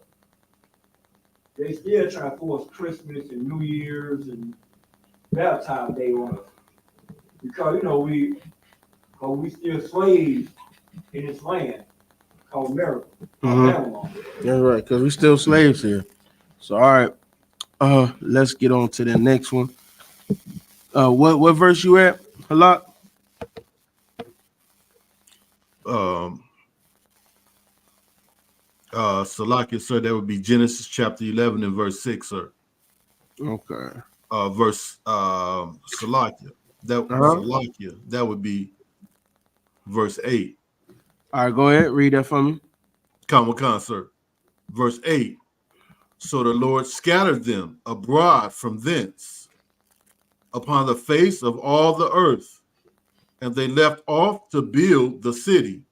They still trying to force Christmas and New Year's and Valentine's Day on us. Because, we still slaves in this land called America. That's right, because we're still slaves here. So, all right. Let's get on to the next one. What verse you at? Halak? Salakia, sir, that would be Genesis chapter 11 and verse 6, sir. Okay. Verse Salakia. Salakia, that would be verse 8. All right, go ahead. Read that for me. Khan, sir. Verse 8. So the Lord scattered them abroad from thence upon the face of all the earth, and they left off to build the city.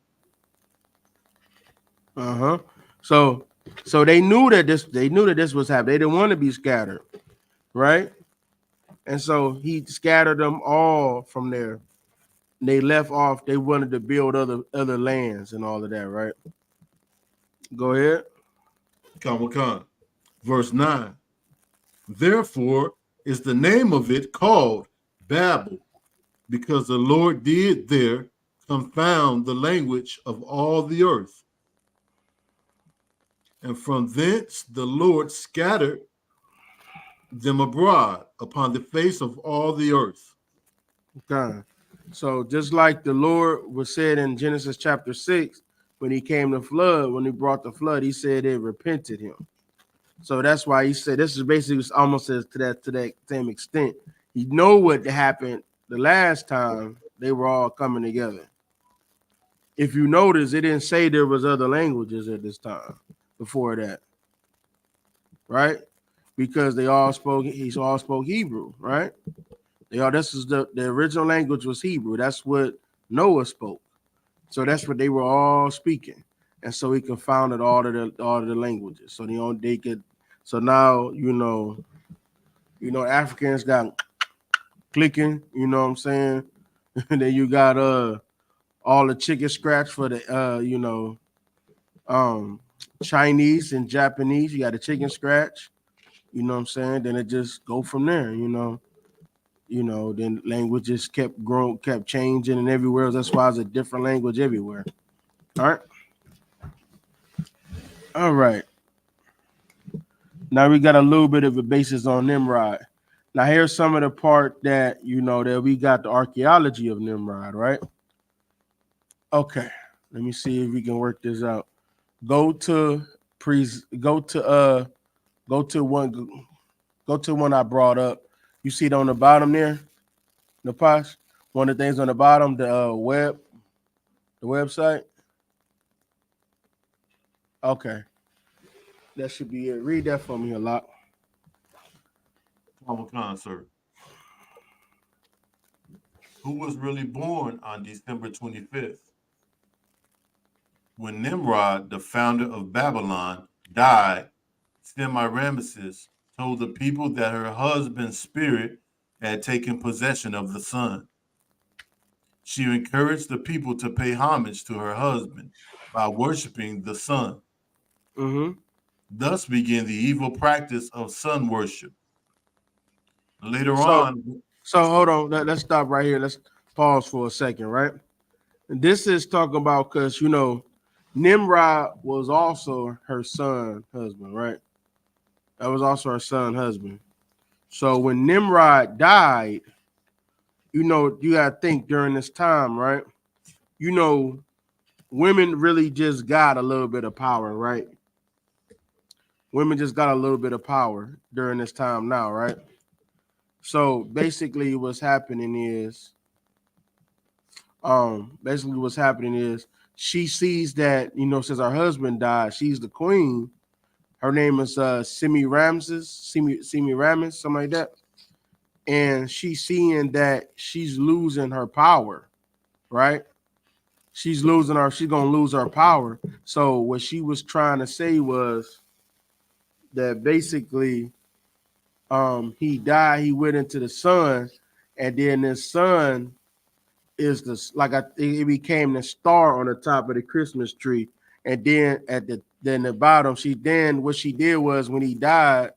So they knew that this was happening. They didn't want to be scattered, right? And so he scattered them all from there. They left off. They wanted to build other lands and all of that, right? Go ahead. Khan. Verse 9. Therefore is the name of it called Babel, because the Lord did there confound the language of all the earth. And from thence the Lord scattered them abroad upon the face of all the earth. Okay. So just like the Lord was said in Genesis chapter 6, when he came to flood, when he brought the flood, he said it repented him. So that's why he said this is basically almost to that same extent. You know what happened the last time they were all coming together. If you notice, it didn't say there was other languages at this time before that, right? Because he all spoke Hebrew, right? The original language was Hebrew. That's what Noah spoke. So that's what they were all speaking. And so he confounded all of the languages. So they could. So now Africans got clicking. You know what I'm saying? And then you got all the chicken scratch for the Chinese and Japanese. You got a chicken scratch. You know what I'm saying? Then it just go from there. you know, then languages kept growing, kept changing, and everywhere. That's why it's a different language everywhere. All right. All right. Now we got a little bit of a basis on Nimrod. Now here's some of the part that you know that we got the archaeology of Nimrod, right? Okay. Let me see if we can work this out. Go to go to go to one I brought up. You see it on the bottom there, the posh. One of the things on the bottom, the the website. Okay, that should be it. Read that for me a lot. Common concert. Who was really born on December 25th? When Nimrod, the founder of Babylon, died, Semiramis told the people that her husband's spirit had taken possession of the sun. She encouraged the people to pay homage to her husband by worshiping the sun. Mm-hmm. Thus began the evil practice of sun worship. Later So, on, so hold on. Let's stop right here. Let's pause for a second, right? This is talking about because you know Nimrod was also her son husband, right? That was also her son husband. So when Nimrod died, you know, you gotta think during this time, right? You know, women really just got a little bit of power, right? Women just got a little bit of power during this time now, right? So basically what's happening is she sees that, you know, since her husband died, she's the queen. Her name is Semiramis, something like that. And she's seeing that she's losing her power, right? She's gonna lose her power. So what she was trying to say was that basically he died, he went into the sun, and then the sun is it became the star on the top of the Christmas tree. And then the bottom, what she did was when he died,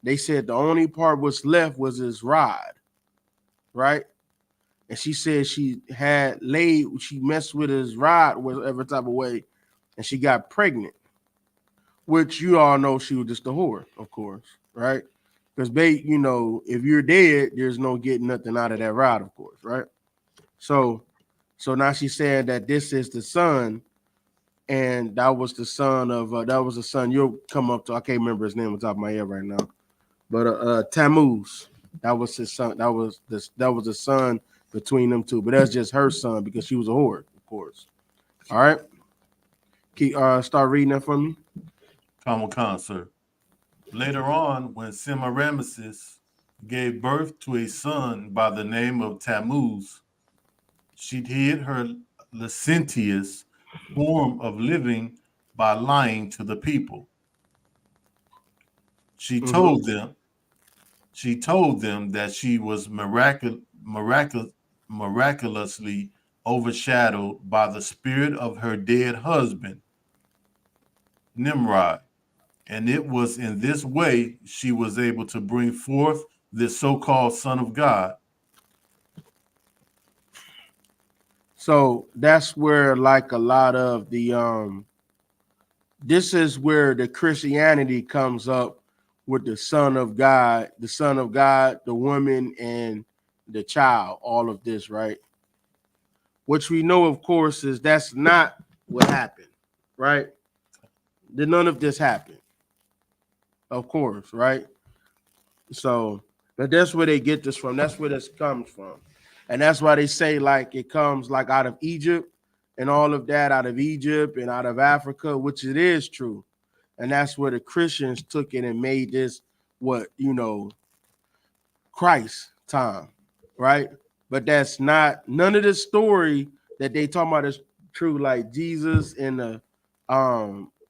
they said the only part was left was his rod, right? And she said she messed with his rod whatever type of way, and she got pregnant, which you all know she was just a whore, of course, right? Because you know, if you're dead, there's no getting nothing out of that rod, of course, right? So, so now she's saying that this is the son, and that was the son of that was the son. You'll come up to, I can't remember his name on top of my head right now, but Tammuz. That was his son. That was the son between them two. But that's just her son because she was a whore, of course. All right. Keep start reading that for me. common concert. Later on, when Semiramis gave birth to a son by the name of Tammuz, she hid her licentious form of living by lying to the people. She Mm-hmm. told them that she was miraculously overshadowed by the spirit of her dead husband, Nimrod. And it was in this way she was able to bring forth this so-called Son of God. So that's where like a lot of the this is where the Christianity comes up with the Son of God, the woman, and the child, all of this, right? Which we know, of course, is that's not what happened, right? None of this happened, of course, right? So, but that's where they get this from. That's where this comes from. And that's why they say like it comes like out of Egypt and all of that out of Egypt and out of Africa, which it is true. And that's where the Christians took it and made this what, you know, Christ time, right? But that's not none of the story that they talk about is true, like Jesus and the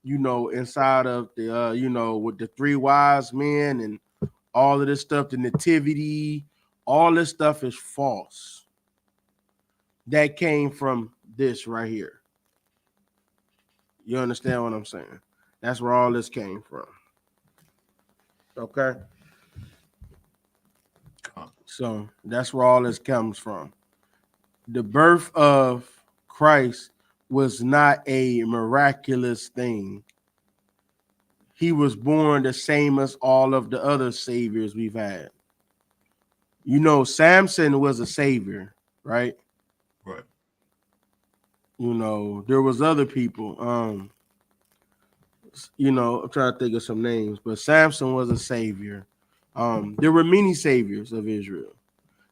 you know, inside of the you know, with the three wise men and all of this stuff, the nativity, all this stuff is false. That came from this right here. You understand what I'm saying? That's where all this came from. Okay. So that's where all this comes from. The birth of Christ was not a miraculous thing. He was born the same as all of the other saviors we've had. You know, Samson was a savior, right? Right. You know, there was other people. You know, I'm trying to think of some names, but Samson was a savior. There were many saviors of Israel.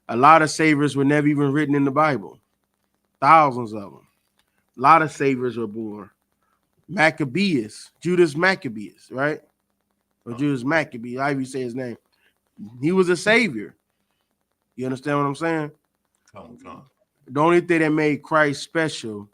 A lot of saviors were never even written in the Bible. Thousands of them. A lot of saviors were born. Maccabeus, Judas Maccabeus, right? Or Judas Maccabee, however you say his name. He was a savior. You understand what I'm saying? Come on. The only thing that made Christ special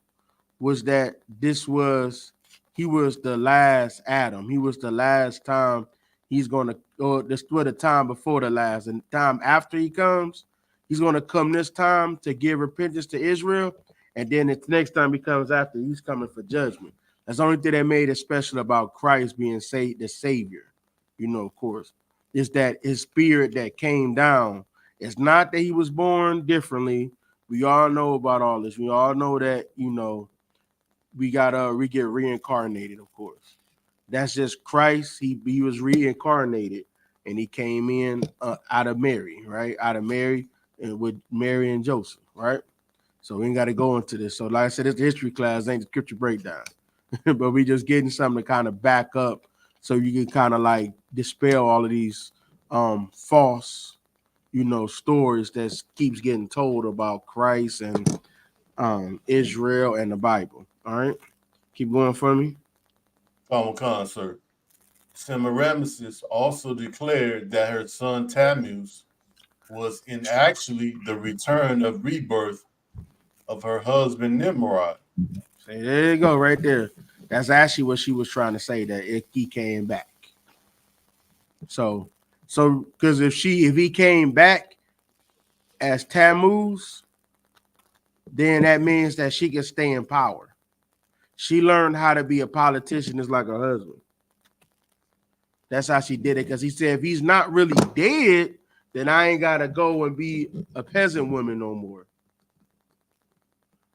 was that he was the last Adam. He was the last time he's going to, or this was the time before the last, and time after he comes, he's going to come this time to give repentance to Israel, and then the next time he comes after, he's coming for judgment. That's the only thing that made it special about Christ being the Savior. You know, of course, is that his spirit that came down. It's not that he was born differently. We all know about all this. We all know that, you know, we get reincarnated, of course. That's just Christ. He was reincarnated, and he came in out of Mary, right? Out of Mary, and with Mary and Joseph, right? So we ain't got to go into this. So, like I said, it's the history class, ain't the scripture breakdown, but we just getting something to kind of back up, so you can kind of like dispel all of these false, you know, stories that keeps getting told about Christ and Israel and the Bible. All right, keep going for me. Come, sir. Semiramis also declared that her son Tammuz was in actually the return of rebirth of her husband Nimrod. Say, there you go, right there. That's actually what she was trying to say, that he came back. So because if he came back as Tammuz, then that means that she can stay in power. She learned how to be a politician just like her husband. That's how she did it. Because he said, if he's not really dead, then I ain't gotta go and be a peasant woman no more.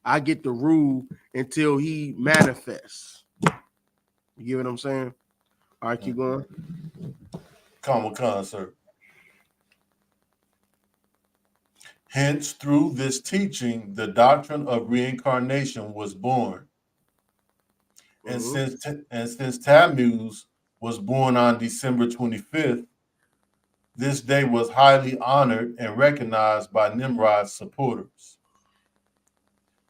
I get to rule until he manifests. You get what I'm saying? All right, keep going. Come, sir. Hence, through this teaching, the doctrine of reincarnation was born. And since Tammuz was born on December 25th, this day was highly honored and recognized by Nimrod's supporters.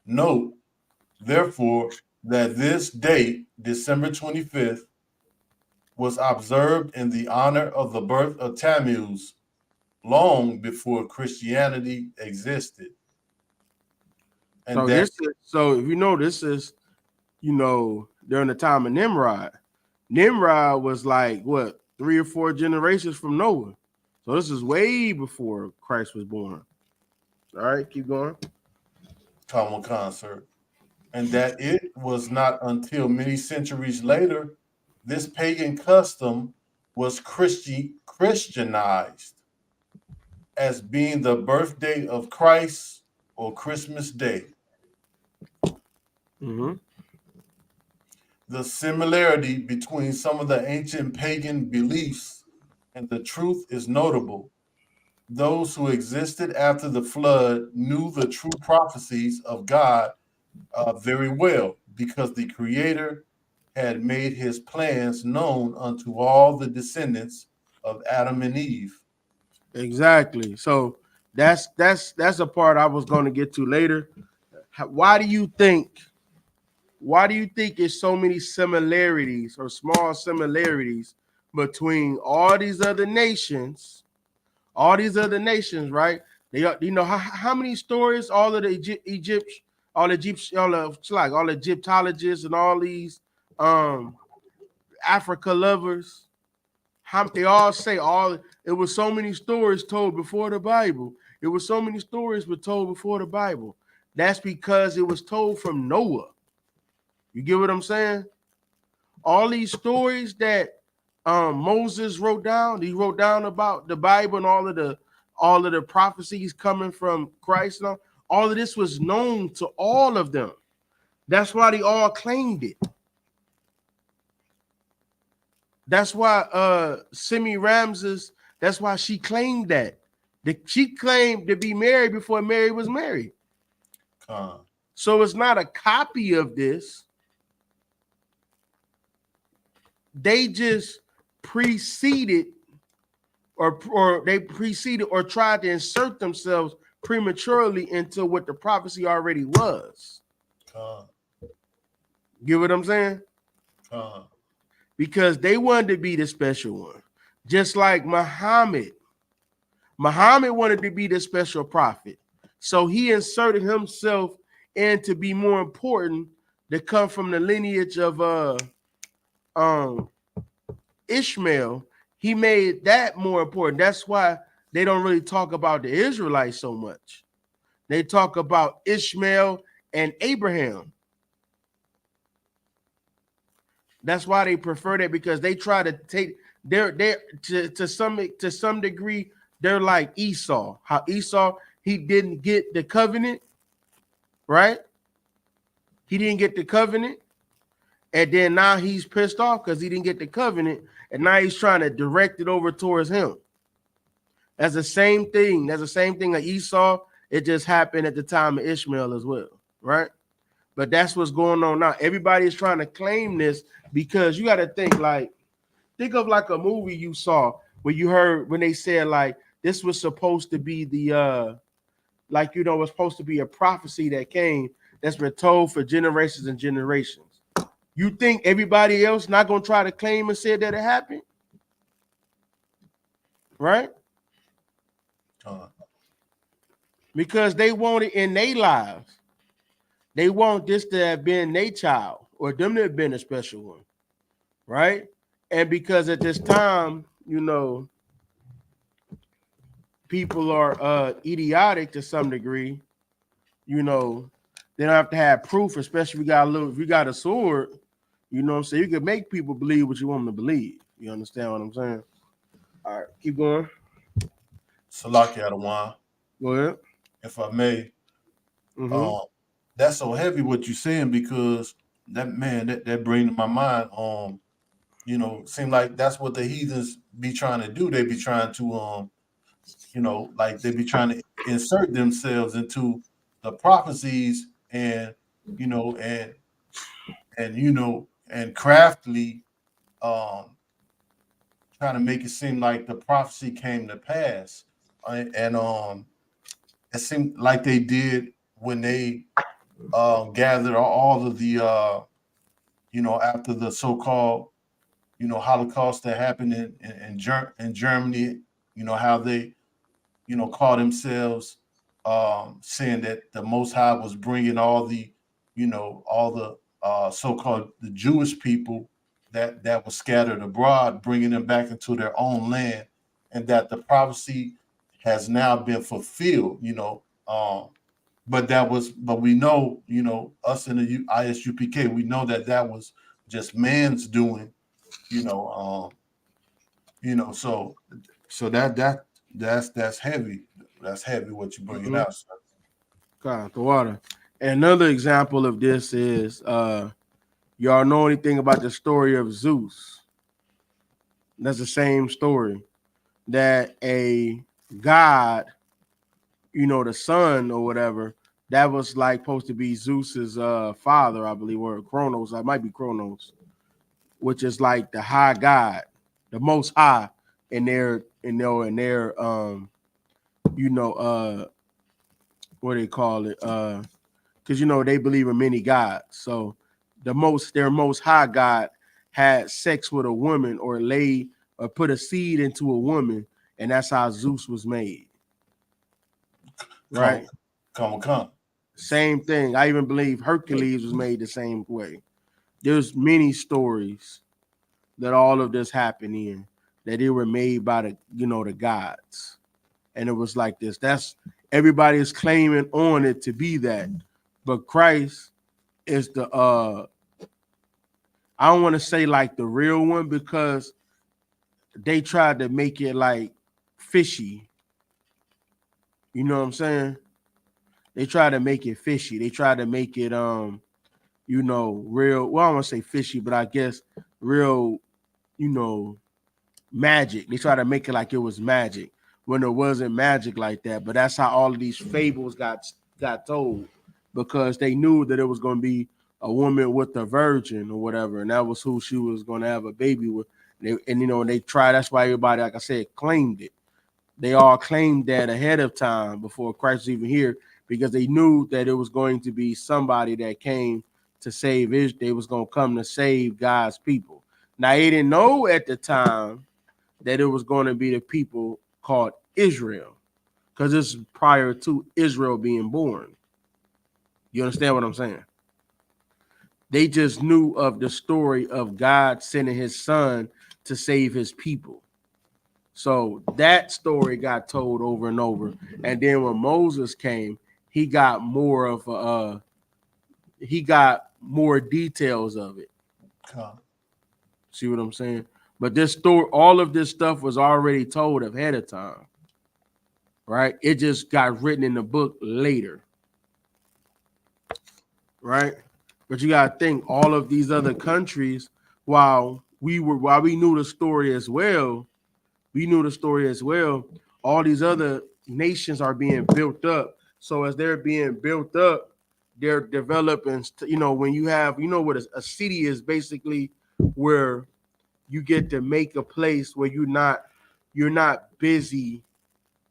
Note, therefore, that this date, December 25th, was observed in the honor of the birth of Tammuz long before Christianity existed. And so if you know, this is, you know, during the time of Nimrod. Nimrod was like what, 3 or 4 generations from Noah. So this is way before Christ was born. All right, keep going. Common sir. And that it was not until many centuries later this pagan custom was Christianized as being the birthday of Christ or Christmas Day. Mm-hmm. The similarity between some of the ancient pagan beliefs and the truth is notable. Those who existed after the flood knew the true prophecies of God very well, because the Creator had made his plans known unto all the descendants of Adam and Eve. Exactly. So that's a part I was going to get to later. Why do you think there's so many similarities or small similarities between all these other nations? All these other nations, right? They, you know, how many stories all of the all Egyptologists and all these Africa lovers, how they all say it was so many stories told before the Bible. It was so many stories were told before the Bible. That's because it was told from Noah. You get what I'm saying? All these stories that Moses wrote down, he wrote down about the Bible and all of the prophecies coming from Christ, and all of this was known to all of them. That's why they all claimed it. That's why Simi Ramses, that's why she claimed that. She claimed to be married before Mary was married. So it's not a copy of this. They just preceded or they preceded or tried to insert themselves prematurely into what the prophecy already was. Get what I'm saying? Because they wanted to be the special one. Just like Muhammad. Muhammad wanted to be the special prophet. So he inserted himself in to be more important, to come from the lineage of Ishmael. He made that more important. That's why they don't really talk about the Israelites so much. They talk about Ishmael and Abraham. That's why they prefer that, because they try to take to some degree, they're like Esau. How Esau, he didn't get the covenant, right? He didn't get the covenant, and then now he's pissed off because he didn't get the covenant, and now he's trying to direct it over towards him. That's the same thing. That's the same thing of Esau. It just happened at the time of Ishmael as well, right? But that's what's going on now. Everybody is trying to claim this, because you got to think of like a movie you saw where you heard when they said like this was supposed to be the was supposed to be a prophecy that came that's been told for generations and generations. You think everybody else not gonna try to claim and say that it happened, right? Because they want it in their lives. They want this to have been their child, or them to have been a special one, right? And because at this time, people are idiotic to some degree, they don't have to have proof, especially if you got a sword, so you can make people believe what you want them to believe. You understand what I'm saying? All right, keep going. Salaki Adawan. Go ahead. If I may. That's so heavy what you're saying, because that brings to my mind, seem like that's what the heathens be trying to do. They be trying to they be trying to insert themselves into the prophecies, and and craftily trying to make it seem like the prophecy came to pass. And it seemed like they did when they gathered all of the after the so-called Holocaust that happened in Germany, how they call themselves saying that the Most High was bringing all the so-called the Jewish people that was scattered abroad, bringing them back into their own land, and that the prophecy has now been fulfilled. But we know, us in the ISUPK, we know that was just man's doing, so that's heavy. That's heavy what you bringing out, sir. God, the water. And another example of this is y'all know anything about the story of Zeus? That's the same story, that a god, the sun or whatever, that was like supposed to be Zeus's father, I believe, or Kronos. I might be Kronos, which is like the high god, the most high in their what they call it, because they believe in many gods. So their most high god had sex with a woman, or put a seed into a woman, and that's how Zeus was made. Right? Come. Same thing. I even believe Hercules was made the same way. There's many stories that all of this happened in, that they were made by the gods. And it was like this. That's everybody is claiming on it to be that. But Christ is the I don't want to say like the real one, because they tried to make it like fishy. You know what I'm saying? They try to make it fishy. They try to make it real. Well, I don't want to say fishy, but I guess real, you know, magic. They try to make it like it was magic when it wasn't magic like that. But that's how all of these fables got told, because they knew that it was going to be a woman with a virgin or whatever, and that was who she was going to have a baby with. And they tried. That's why everybody, like I said, claimed it. They all claimed that ahead of time before Christ was even here, because they knew that it was going to be somebody that came to save Israel. They was going to come to save God's people. Now, they didn't know at the time that it was going to be the people called Israel, because this is prior to Israel being born. You understand what I'm saying? They just knew of the story of God sending his son to save his people. So that story got told over and over. And then when Moses came, he got more of he got more details of it. See what I'm saying? But this story, all of this stuff was already told ahead of time, right? It just got written in the book later, right? But you gotta think, all of these other countries, while we knew the story as well, all these other nations are being built up. So as they're being built up, they're developing. When you have, what a city is, basically where you get to make a place where you're not busy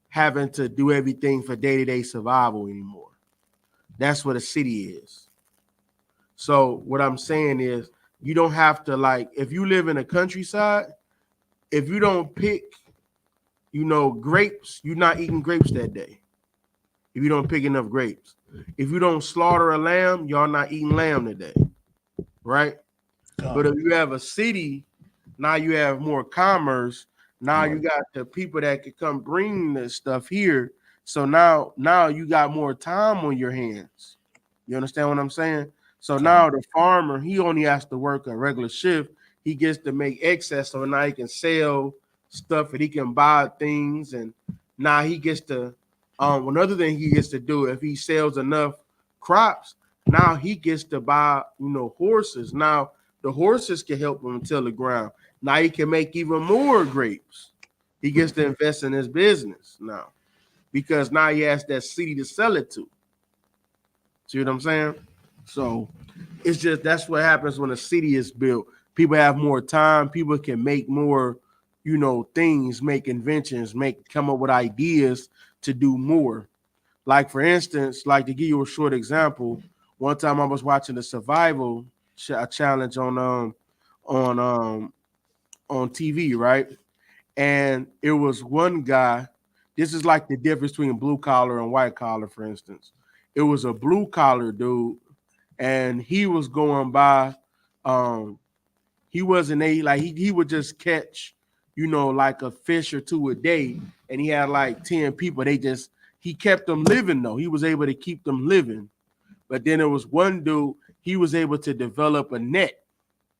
having to do everything for day-to-day survival anymore. That's what a city is. So what I'm saying is, you don't have to, like, if you live in a countryside, if you don't pick, grapes, you're not eating grapes that day. If you don't pick enough grapes, if you don't slaughter a lamb, y'all not eating lamb today, right? But if you have a city, now you have more commerce. Now you got the people that could come bring this stuff here. So now you got more time on your hands. You understand what I'm saying? So now the farmer, he only has to work a regular shift. He gets to make excess, so now he can sell stuff and he can buy things. And now he gets to another thing he gets to do, if he sells enough crops, now he gets to buy horses. Now the horses can help him till the ground. Now he can make even more grapes. He gets to invest in his business now, because now he has that city to sell it to. See what I'm saying? So it's just, that's what happens when a city is built. People have more time. People can make more, things, make inventions, come up with ideas to do more. Like, for instance, like, to give you a short example, one time I was watching the survival challenge on TV, right? And it was one guy. This is like the difference between blue collar and white collar, for instance. It was a blue collar dude, and he was going by. He wasn't he would just catch, like a fish or two a day, and he had like 10 people. He kept them living though. He was able to keep them living. But then there was one dude, he was able to develop a net,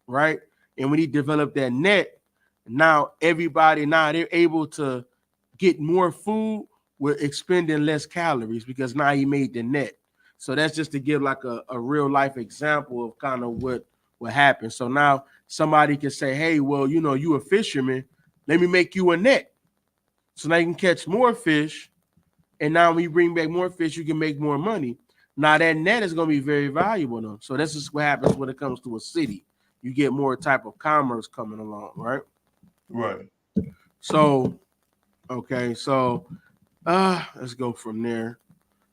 right? And when he developed that net, now they're able to get more food with expending less calories, because now he made the net. So that's just to give like a real life example of kind of what happened. So now somebody can say, hey, well, you a fisherman, let me make you a net. So now you can catch more fish. And now when you bring back more fish, you can make more money. Now that net is going to be very valuable though. So this is what happens when it comes to a city. You get more type of commerce coming along, right? Right. So, okay, so let's go from there.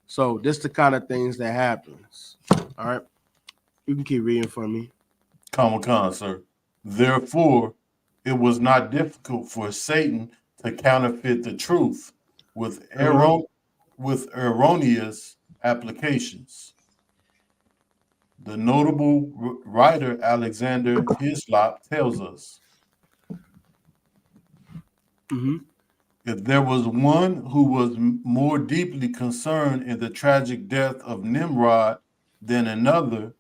So this the kind of things that happens. All right. You can keep reading for me. Comic-Con, sir. Therefore, it was not difficult for Satan to counterfeit the truth with erroneous applications. The notable writer Alexander Hislop tells us, if there was one who was more deeply concerned in the tragic death of Nimrod than another,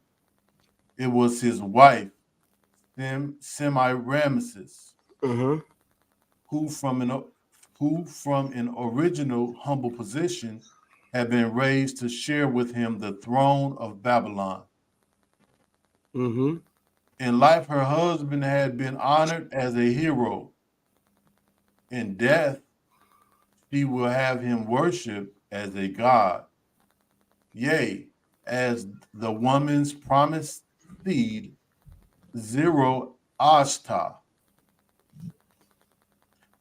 it was his wife, Semiramis, who who from an original humble position had been raised to share with him the throne of Babylon. Mm-hmm. In life, her husband had been honored as a hero. In death, she will have him worshiped as a god. Yea, as the woman's promised seed, Zero Ashta,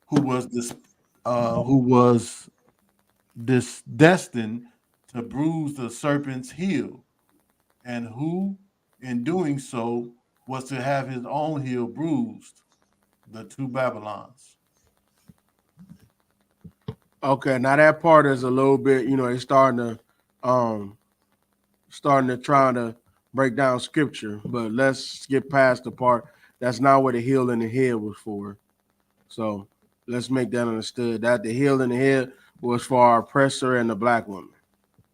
who was this destined to bruise the serpent's heel, and who, in doing so, was to have his own heel bruised, the two Babylons. Okay, now that part is a little bit, it's starting to try to break down scripture, but let's get past the part that's not what the heel in the head was for. So let's make that understood that the heel in the head was for our oppressor and the black woman.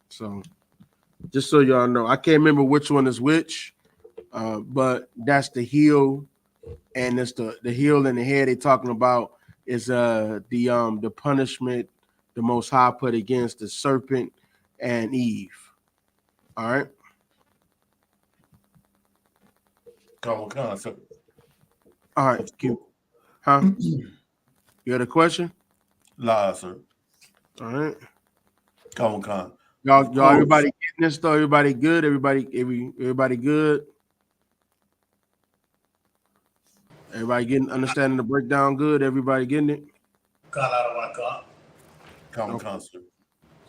So just so y'all know, I can't remember which one is which, but that's the heel, and it's the heel in the head they talking about is the punishment the Most High put against the serpent and Eve. All right. Come on, sir. All right. Huh? You had a question? La, sir. All right. Come on. Y'all, everybody getting this though? Everybody good? Everybody good? Everybody getting understanding the breakdown good? Everybody getting it? Come on, sir.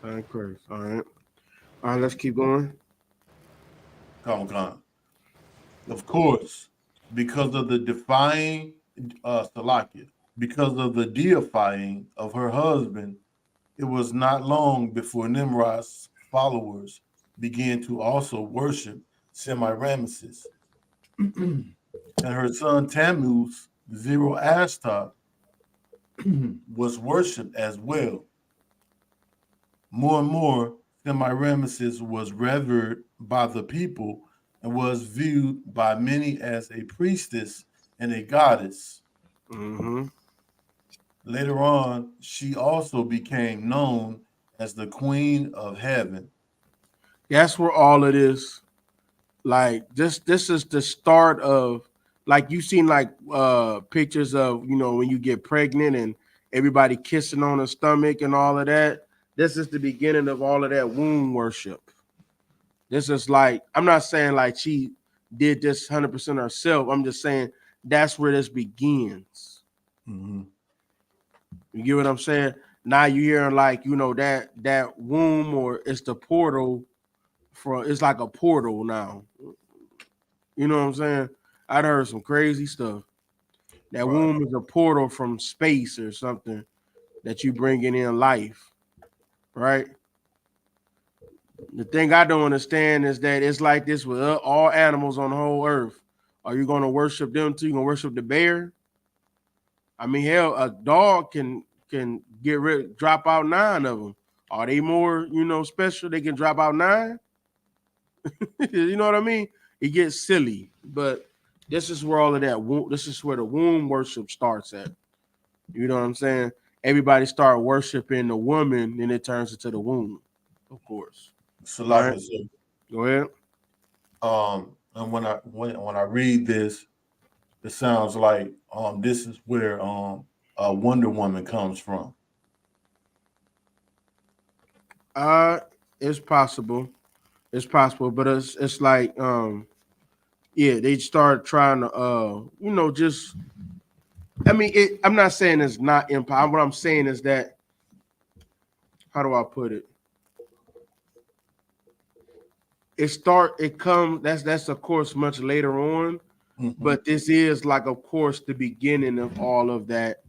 Sound crazy. All right. All right, let's keep going. Come on. Of course, because of the defying Salakia, because of the deifying of her husband, it was not long before Nimrod's followers began to also worship Semiramis. And her son Tammuz, Zoroaster, was worshipped as well. More and more, Semiramis was revered by the people and was viewed by many as a priestess and a goddess. Mm-hmm. Later on, she also became known as the Queen of Heaven. That's where all it is. Like this is the start of, like, you've seen like pictures of, when you get pregnant and everybody kissing on the stomach and all of that. This is the beginning of all of that womb worship. This is like, I'm not saying like she did this 100% herself. I'm just saying that's where this begins. Mm-hmm. You get what I'm saying? Now you hearing like, that womb, or it's the portal it's like a portal now. You know what I'm saying? I'd heard some crazy stuff. That womb is a portal from space or something that you bringing in life, right? The thing I don't understand is that it's like this with all animals on the whole earth. Are you going to worship them too? You going to worship the bear? I mean, hell, a dog can drop out 9 of them. Are they more, special? They can drop out 9. You know what I mean? It gets silly, but this is where all of that. This is where the womb worship starts at. You know what I'm saying? Everybody start worshiping the woman, then it turns into the womb, of course. So, like I said, go ahead. And when I read this, it sounds like this is where a Wonder Woman comes from. It's possible. It's possible, but it's like yeah, they start trying to just, I mean, I'm not saying it's not impossible. What I'm saying is that, how do I put it? That's of course much later on, but this is like, of course, the beginning of all of that.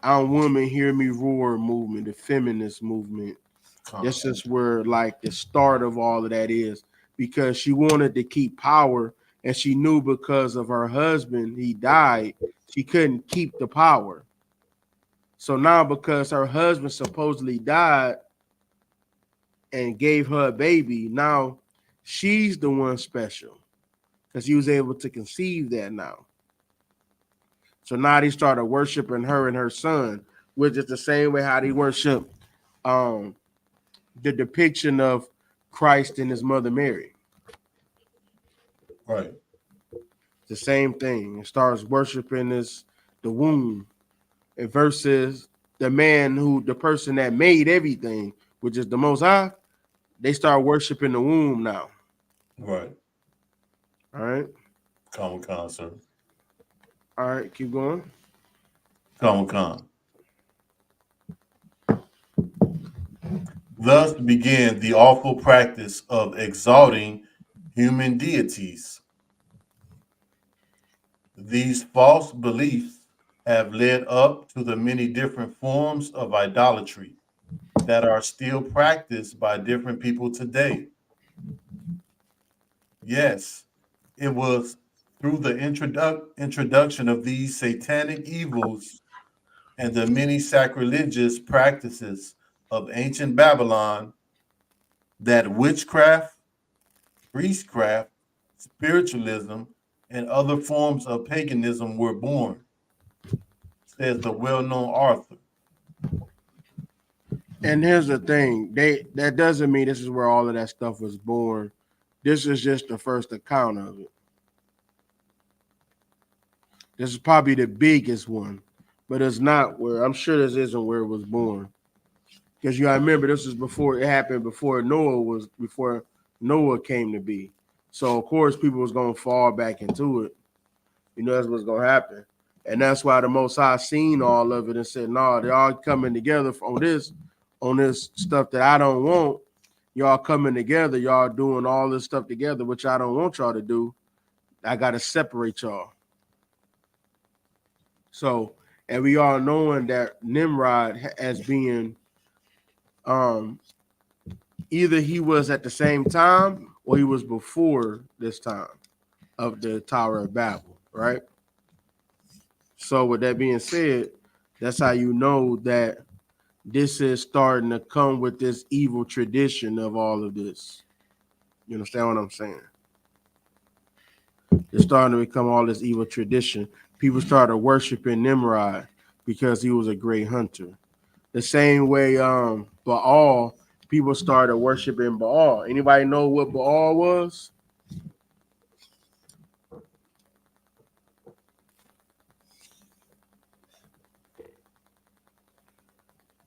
Our Women Hear Me Roar movement, the feminist movement. This is where like the start of all of that is, because she wanted to keep power, and she knew because of her husband, he died, she couldn't keep the power. So now, because her husband supposedly died and gave her a baby, now she's the one special because he was able to conceive that now. So now they started worshiping her and her son, which is the same way how they worship um, the depiction of Christ and his mother Mary. Right. The same thing. It starts worshiping the womb, and versus the person that made everything, which is the Most High. They start worshiping the womb now. Right. All right. Common Con, sir. All right. Keep going. Common Con. Thus began the awful practice of exalting human deities. These false beliefs have led up to the many different forms of idolatry that are still practiced by different people today. Yes, it was through the introduction of these satanic evils and the many sacrilegious practices of ancient Babylon that witchcraft, priestcraft, spiritualism, and other forms of paganism were born, says the well-known author. And here's the thing: that doesn't mean this is where all of that stuff was born. This is just the first account of it. This is probably the biggest one, but it's not where I'm sure this isn't where it was born. Because you gotta remember this is before it happened, before Noah came to be. So of course people was gonna fall back into it. You know that's what's gonna happen. And that's why the Most High seen all of it and said, no, they're all coming together on this stuff that I don't want. Y'all coming together, y'all doing all this stuff together, which I don't want y'all to do. I gotta separate y'all. So, and we all knowing that Nimrod as being either he was at the same time or he was before this time of the Tower of Babel, right? So with that being said, that's how you know that this is starting to come with this evil tradition of all of this. You understand what I'm saying? It's starting to become all this evil tradition. People started worshiping Nimrod because he was a great hunter. The same way Baal, people started worshiping Baal. Anybody know what Baal was?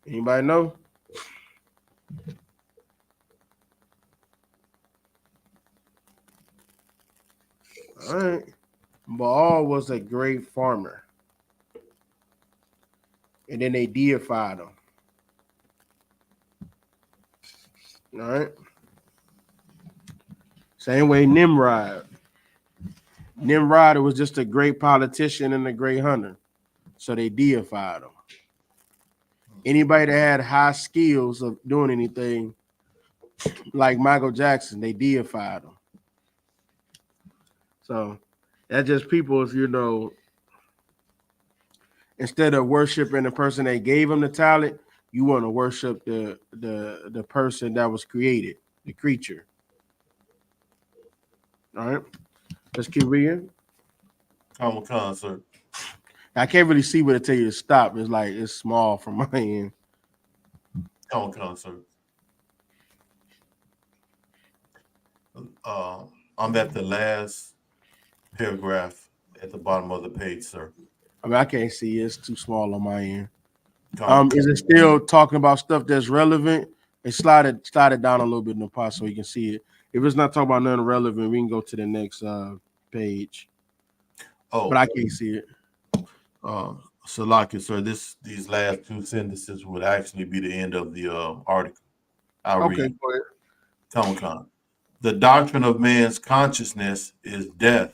Anybody know? All right. Baal was a great farmer. And then they deified him. All right. Same way Nimrod. Nimrod was just a great politician and a great hunter. So they deified him. Anybody that had high skills of doing anything, like Michael Jackson, they deified him. So that's just people, if you know, instead of worshiping the person that gave him the talent, you want to worship the person that was created, the creature. All right. Let's keep reading. Common Con, sir. I can't really see what it tell you to stop. It's like it's small from my end. Common Con, sir. I'm at the last paragraph at the bottom of the page, sir. I mean, I can't see it. It's too small on my end. Common Is it still talking about stuff that's relevant? And slide it down a little bit in the pot so you can see it. If it's not talking about nothing relevant, we can go to the next page. Oh, but I can't see it. Salaki, sir, these last two sentences would actually be the end of the article. I'll Okay, read. go ahead. Common Con. The doctrine of man's consciousness is death,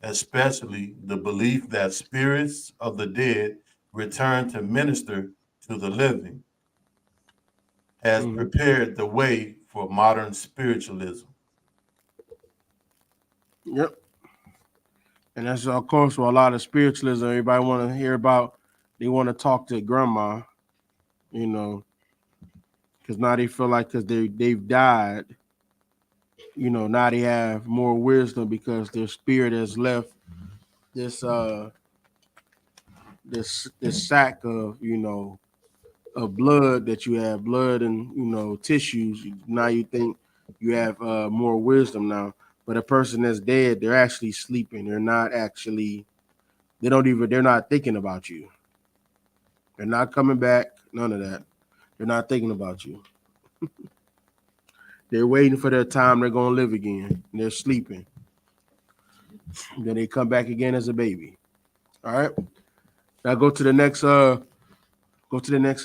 especially the belief that spirits of the dead return to minister to the living, has prepared the way for modern spiritualism. Yep. And that's of course what a lot of spiritualism everybody want to hear about. They want to talk to grandma, you know, because now they feel like because they've died, you know, now they have more wisdom because their spirit has left this this sack of of blood that you have, blood and tissues. Now you think you have more wisdom now, but a person that's dead, they're actually sleeping. They're not actually. They're not thinking about you. They're not coming back. None of that. They're not thinking about you. They're waiting for their time. They're gonna live again. And they're sleeping. Then they come back again as a baby. All right. Now go to the next. Go to the next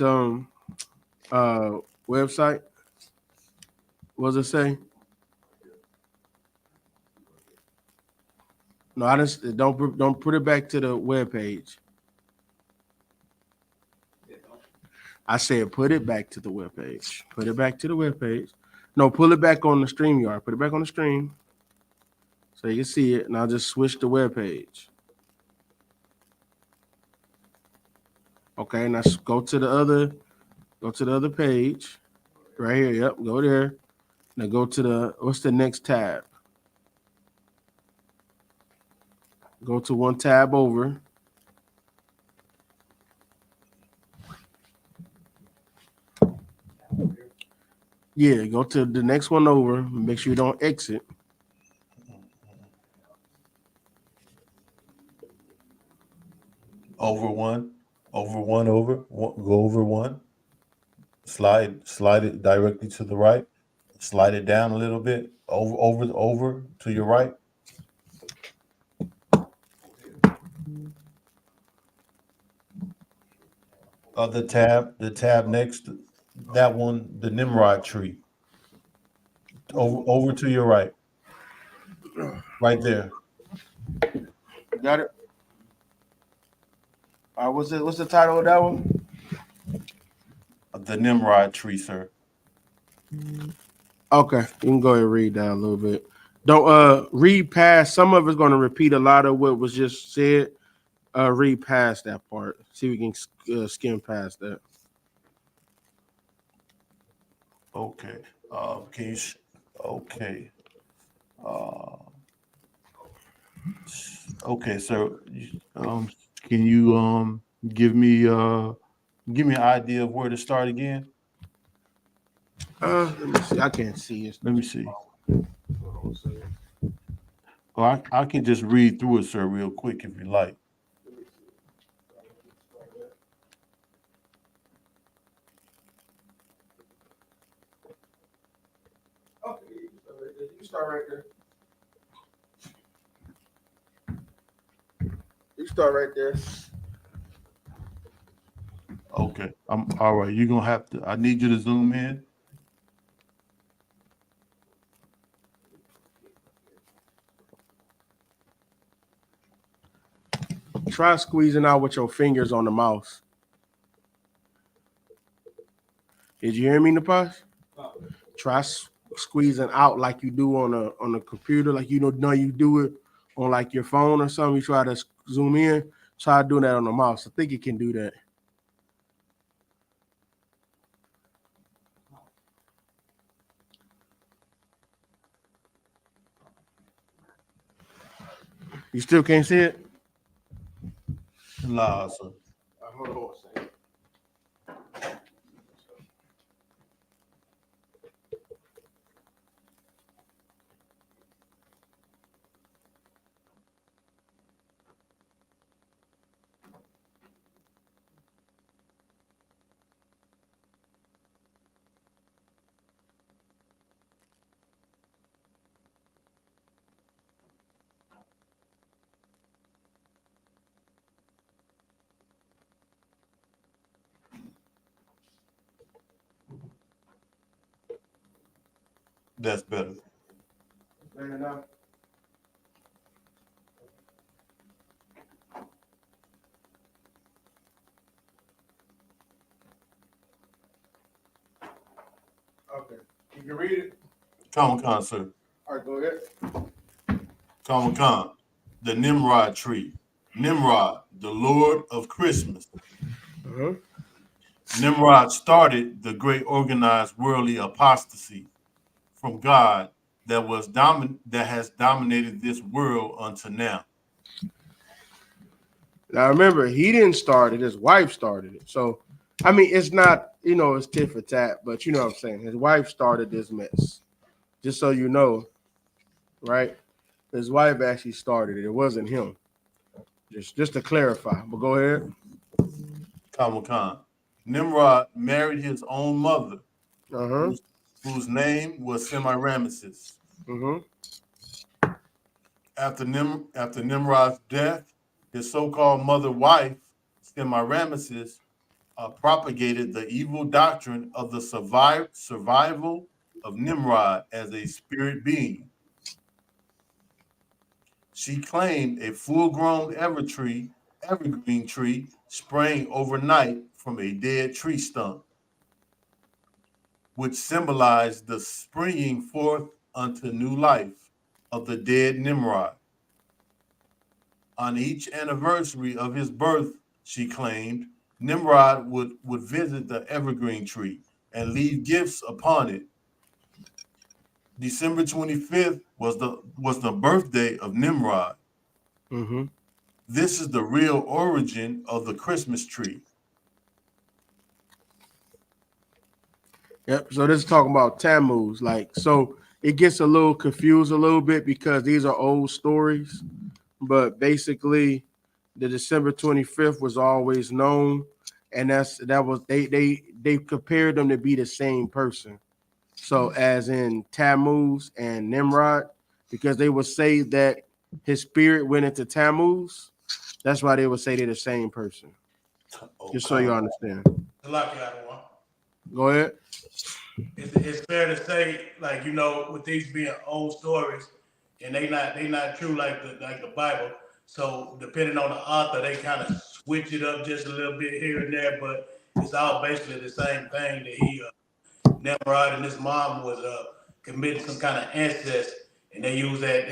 website. What does it say? No, I just don't put it back to the web page. I said put it back to the web page. Put it back to the web page. No, pull it back on the StreamYard. Put it back on the stream so you can see it. And I'll just switch the web page. Okay, now go to the other page. Right here. Yep, go there. Now go to what's the next tab? Go to one tab over. Yeah, go to the next one over. Make sure you don't exit. Over, go over one. Slide it directly to the right. Slide it down a little bit. Over to your right. The tab next, that one, the Nimrod tree. Over to your right. Right there. Got it. What's the title of that one? The Nimrod tree, sir. Okay, you can go ahead and read that a little bit. Don't read past. Some of it's going to repeat a lot of what was just said. Read past that part. See if we can skim past that. Okay. Can you? Okay. Okay, sir. Can you give me an idea of where to start again? Let me see. I can't see it. Let me see. Oh, I can just read through it, sir, real quick if you like. Okay, you start right there. You start right there. Okay, I'm all right. You're gonna have to. I need you to zoom in. Try squeezing out with your fingers on the mouse. Did you hear me, Napash? Try squeezing out like you do on a computer, like you do it on like your phone or something. You try to zoom in. Try doing that on the mouse. I think you can do that. You still can't see it? Nah, sir. Hold on a second. That's better. Better now. Okay. You can read it? Comic-Con, sir. All right, go ahead. Comic-Con. The Nimrod tree. Nimrod, the Lord of Christmas. Uh-huh. Nimrod started the great organized worldly apostasy from God that has dominated this world until now. Now remember, he didn't start it, his wife started it. So I mean it's not, it's tit for tat, but you know what I'm saying. His wife started this mess. Just so you know, right? His wife actually started it. It wasn't him. Just to clarify. But go ahead. Khan. Nimrod married his own mother, Uh-huh. whose name was Semiramis. Mm-hmm. After Nimrod's death, his so-called mother wife, Semiramis, propagated the evil doctrine of the survival of Nimrod as a spirit being. She claimed a full-grown evergreen tree sprang overnight from a dead tree stump, which symbolized the springing forth unto new life of the dead Nimrod. On each anniversary of his birth, she claimed, Nimrod would visit the evergreen tree and leave gifts upon it. December 25th was the birthday of Nimrod. Mm-hmm. This is the real origin of the Christmas tree. Yep. So this is talking about Tammuz. So it gets a little confused a little bit because these are old stories. But basically, the December 25th was always known, and they compared them to be the same person. So as in Tammuz and Nimrod, because they would say that his spirit went into Tammuz. That's why they would say they're the same person. Just so you understand. Go ahead. It's fair to say, like, with these being old stories, and they not true like the Bible. So depending on the author, they kind of switch it up just a little bit here and there, but it's all basically the same thing that Nimrod and his mom was committing some kind of incest, and they use that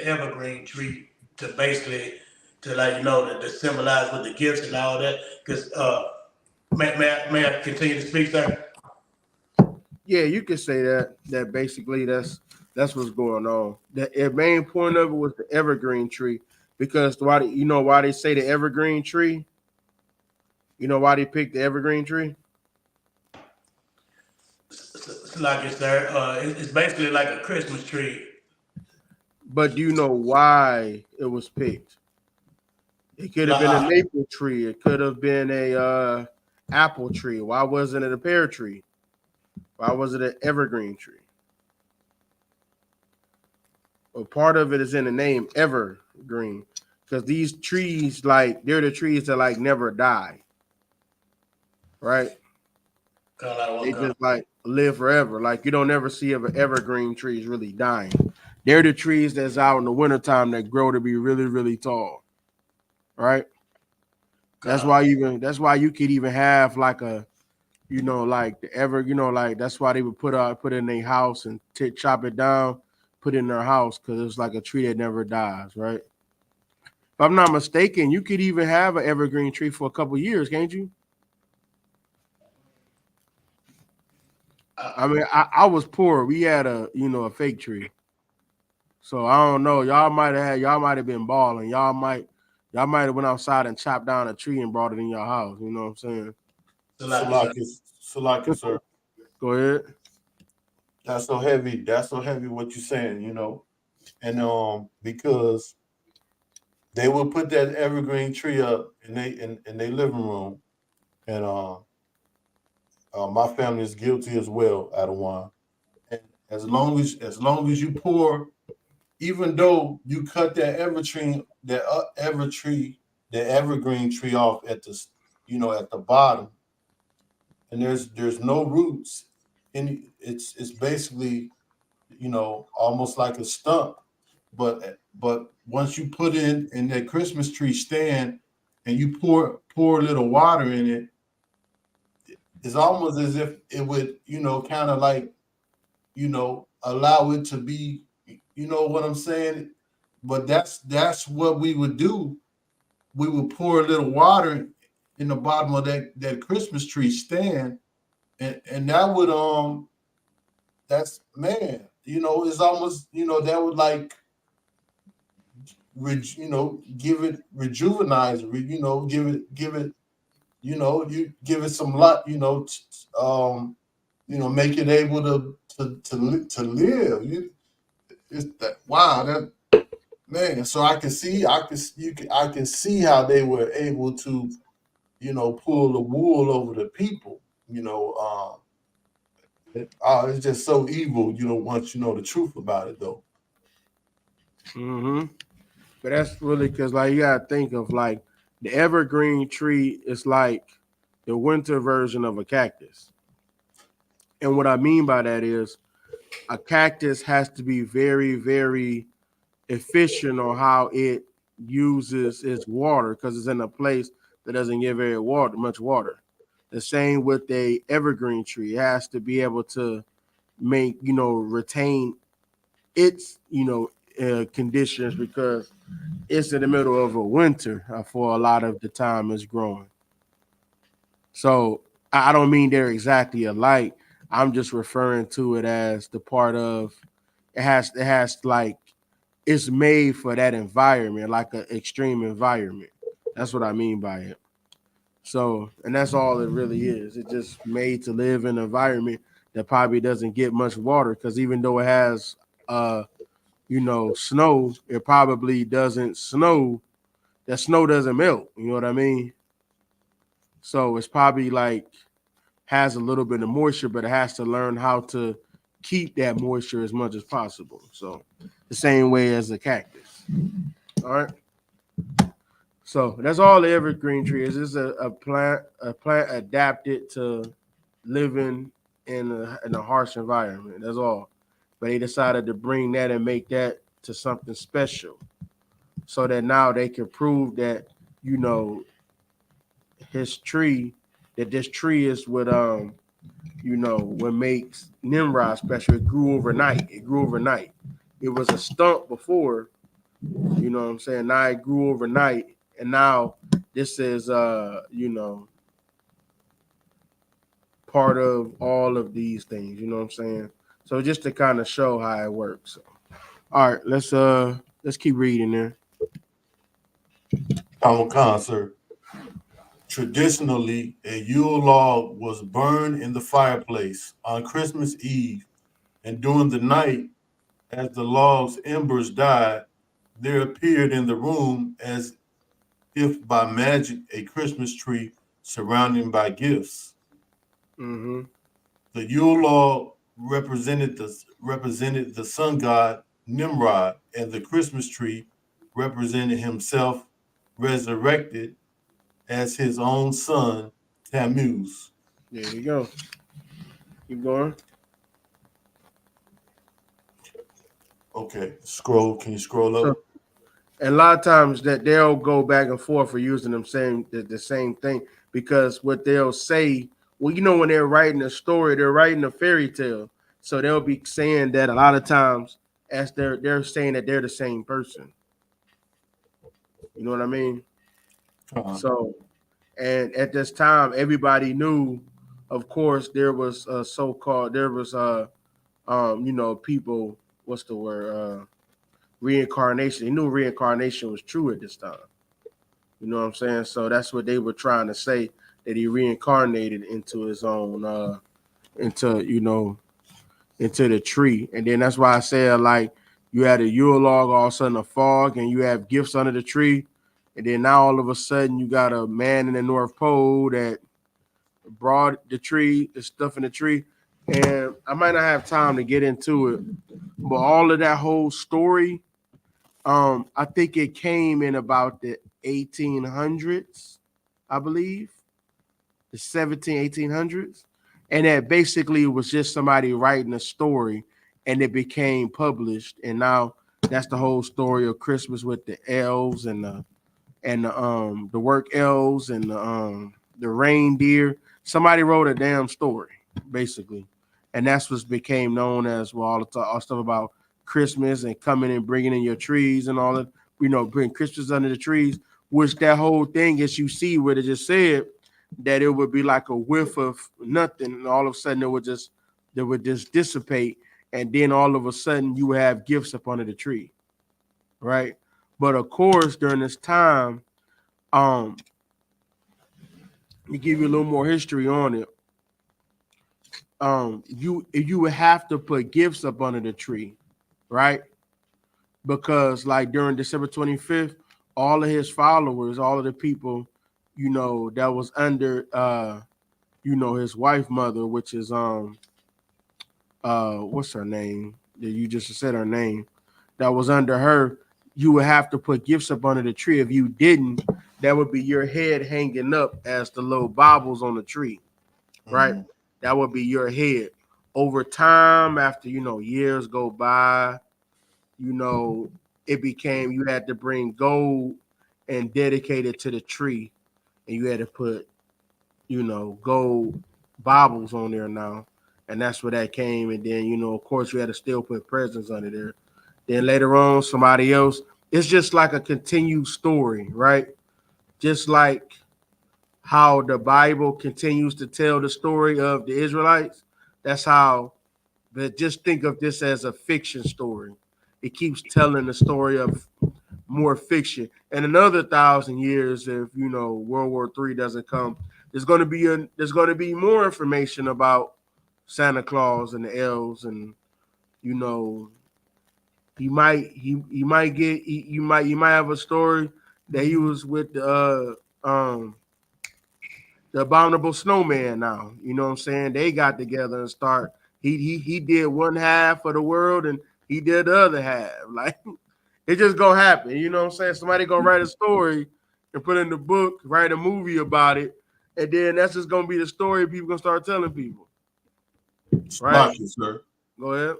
evergreen tree to basically to symbolize with the gifts and all that. Because may I continue to speak, sir? Yeah, you could say that. That basically that's what's going on. The main point of it was the evergreen tree, because why they say the evergreen tree? You know why they picked the evergreen tree? Like it, sir. It's basically like a Christmas tree. But do you know why it was picked? It could have been a maple tree. It could have been a apple tree. Why wasn't it a pear tree? Why was it an evergreen tree? Well, part of it is in the name evergreen, because these trees, they're the trees that never die, right? They just live forever. Like you don't ever see of an evergreen trees really dying. They're the trees that's out in the wintertime that grow to be really, really tall, right? That's why you could even have like a, like the that's why they would put it in their house and chop it down, put it in their house, because it's like a tree that never dies, right? If I'm not mistaken, you could even have an evergreen tree for a couple years, can't you? I mean, I was poor. We had a fake tree. So I don't know. Y'all might have been balling. Y'all might have went outside and chopped down a tree and brought it in your house. You know what I'm saying? Salakis, sir. Go ahead. That's so heavy. That's so heavy what you're saying, And because they will put that evergreen tree up in their living room. And my family is guilty as well, Adawan. And as long as you pour, even though you cut that evergreen tree off at the bottom, and there's no roots, and it's basically almost like a stump. But once you put in that Christmas tree stand and you pour a little water in it, it's almost as if it would kind of like allow it to be, you know what I'm saying? But that's what we would do. We would pour a little water in the bottom of that Christmas tree stand, and that would that's man, it's almost that would like give it rejuvenize, give it, you give it some lot, make it able to live. It's that wow, that man. So I can see how they were able to, pull the wool over the people. It's just so evil. Once you know the truth about it, though. Mm-hmm. But that's really because, like, you gotta think of like the evergreen tree is like the winter version of a cactus. And what I mean by that is a cactus has to be very, very efficient on how it uses its water because it's in a place that doesn't get very much water. The same with a evergreen tree. It has to be able to retain its, conditions because it's in the middle of a winter for a lot of the time it's growing. So I don't mean they're exactly alike. I'm just referring to it as the part of it has like it's made for that environment, like an extreme environment. That's what I mean by it. So, and that's all it really is. It's just made to live in an environment that probably doesn't get much water because even though it has snow, it probably doesn't snow. That snow doesn't melt. You know what I mean? So it's probably like has a little bit of moisture, but it has to learn how to keep that moisture as much as possible. So the same way as a cactus. All right. So that's all the evergreen tree is. It's a plant adapted to living in a harsh environment. That's all. But they decided to bring that and make that to something special, so that now they can prove that you know his tree, that this tree is what makes Nimrod special. It grew overnight. It was a stump before, you know what I'm saying? Now it grew overnight. And now this is part of all of these things, you know what I'm saying? So just to kind of show how it works. So, all right, let's keep reading there. Common concert. Traditionally, a Yule log was burned in the fireplace on Christmas Eve, and during the night, as the log's embers died, there appeared in the room, as if by magic, a Christmas tree surrounded by gifts. Mm-hmm. The Yule log represented the sun god Nimrod, and the Christmas tree represented himself resurrected as his own son Tammuz. There you go. Keep going. Okay, scroll. Can you scroll So up? and a lot of times that they'll go back and forth for using the same thing because what they'll say, well, when they're writing a story, they're writing a fairy tale. So they'll be saying that a lot of times as they're saying that they're the same person. You know what I mean? Uh-huh. So and at this time, everybody knew, of course, there was a so-called there was people, what's the word? Reincarnation. They knew reincarnation was true at this time. You know what I'm saying? So that's what they were trying to say, that he reincarnated into his own into the tree. And then that's why I said, like, you had a Yule log, all of a sudden a fog, and you have gifts under the tree. And then now all of a sudden you got a man in the North Pole that brought the tree, the stuff in the tree. And I might not have time to get into it, but all of that whole story, I think it came in about the 1800s, I believe, the 1800s. And that basically was just somebody writing a story and it became published. And now that's the whole story of Christmas with the elves and the work elves and the reindeer. Somebody wrote a damn story, basically. And that's what became known as, well, all stuff about Christmas and coming and bringing in your trees and all that, bring Christmas under the trees, which that whole thing, as you see what it just said, that it would be like a whiff of nothing, and all of a sudden it would just dissipate, and then all of a sudden you have gifts up under the tree, right? But of course, during this time, to give you a little more history on it, you would have to put gifts up under the tree, right? Because like during December 25th, all of his followers, all of the people, that was under his wife mother, which is what's her name? That you just said her name. That was under her. You would have to put gifts up under the tree. If you didn't, that would be your head hanging up as the little bobbles on the tree, right? Mhm. That would be your head. Over time, after years go by, it became you had to bring gold and dedicate it to the tree, and you had to put gold baubles on there now, and that's where that came. And then of course, you had to still put presents under there. Then later on, somebody else. It's just like a continued story, right? Just like how the Bible continues to tell the story of the Israelites. That's how. But just think of this as a fiction story. It keeps telling the story of more fiction. And another 1,000 years, if World War III doesn't come, there's going to be more information about Santa Claus and the elves, and you know you might have a story that he was with the abominable snowman. Now you know what I'm saying, they got together and start he did one half of the world and he did the other half. Like, it just gonna happen. You know what I'm saying? Somebody gonna write a story and put in the book, write a movie about it, and then that's just gonna be the story people gonna start telling people. Right? Slocky, sir. Go ahead.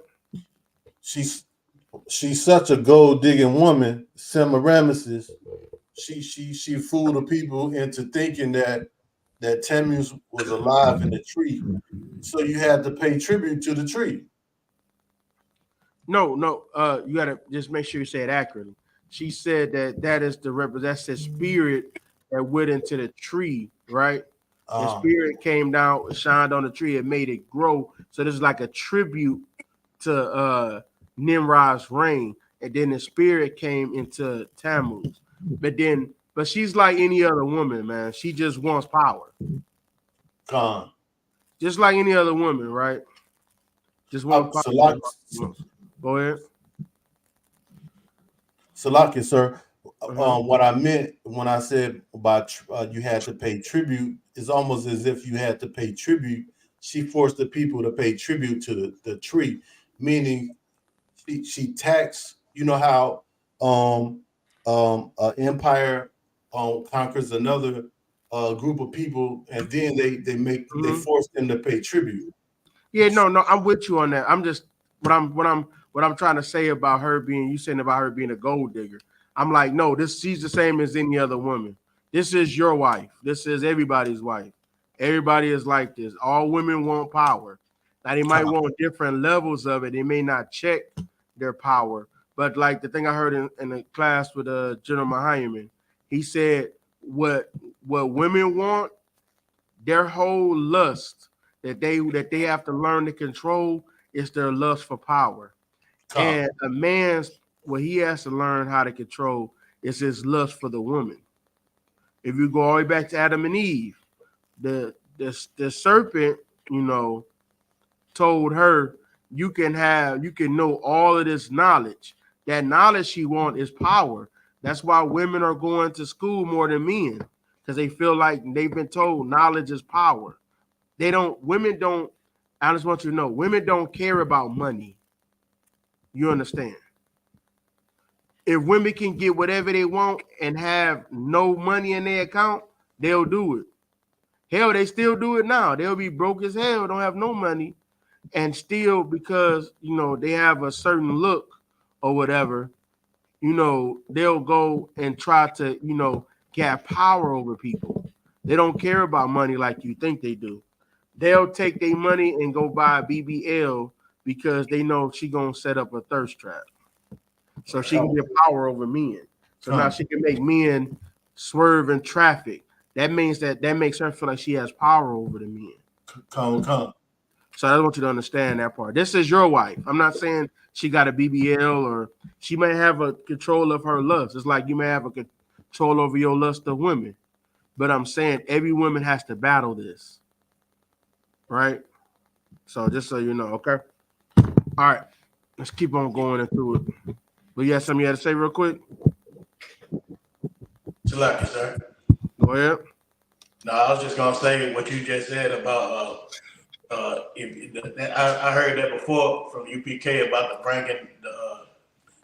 She's such a gold digging woman, Semiramis. She fooled the people into thinking that Tammuz was alive in the tree. So you had to pay tribute to the tree. No. You gotta just make sure you say it accurately. She said that is that's the spirit that went into the tree, right? The spirit came down, shined on the tree, and made it grow. So this is like a tribute to Nimrod's reign, and then the spirit came into Tammuz. But she's like any other woman, man. She just wants power, Con. just like any other woman, right? Just want power. Go ahead. Salaki, sir. What I meant when I said about you had to pay tribute is almost as if you had to pay tribute. She forced the people to pay tribute to the tree, meaning she taxed. You know how an empire conquers another group of people, and then they force them to pay tribute. Yeah, no, I'm with you on that. I'm just what I'm trying to say about her being, you saying about her being a gold digger. I'm like, no, she's the same as any other woman. This is your wife. This is everybody's wife. Everybody is like this. All women want power. Now they might want different levels of it. They may not check their power. But like the thing I heard in the class with General Mahayaman, he said what women want, their whole lust that they have to learn to control is their lust for power. And a man's what he has to learn how to control is his lust for the woman. If you go all the way back to Adam and Eve, the serpent, told her you can know all of this knowledge. That knowledge she wants is power. That's why women are going to school more than men, because they feel like they've been told knowledge is power. Women don't, I just want you to know, women don't care about money. You understand? If women can get whatever they want and have no money in their account, they'll do it. Hell, they still do it now. They'll be broke as hell, don't have no money, and still, because they have a certain look or whatever, they'll go and try to get power over people. They don't care about money like you think they do. They'll take their money and go buy a BBL because they know she gonna set up a thirst trap, so she can get power over men. So now she can make men swerve in traffic. That makes her feel like she has power over the men. Come. So I want you to understand that part. This is your wife. I'm not saying she got a BBL or she may have a control of her lust. It's like you may have a control over your lust of women. But I'm saying every woman has to battle this. Right? So just so you know, okay? All right. Let's keep on going into it. But you had something you had to say real quick? Salaki, sir. Go ahead. No, I was just gonna say what you just said about I heard that before from UPK about the bringing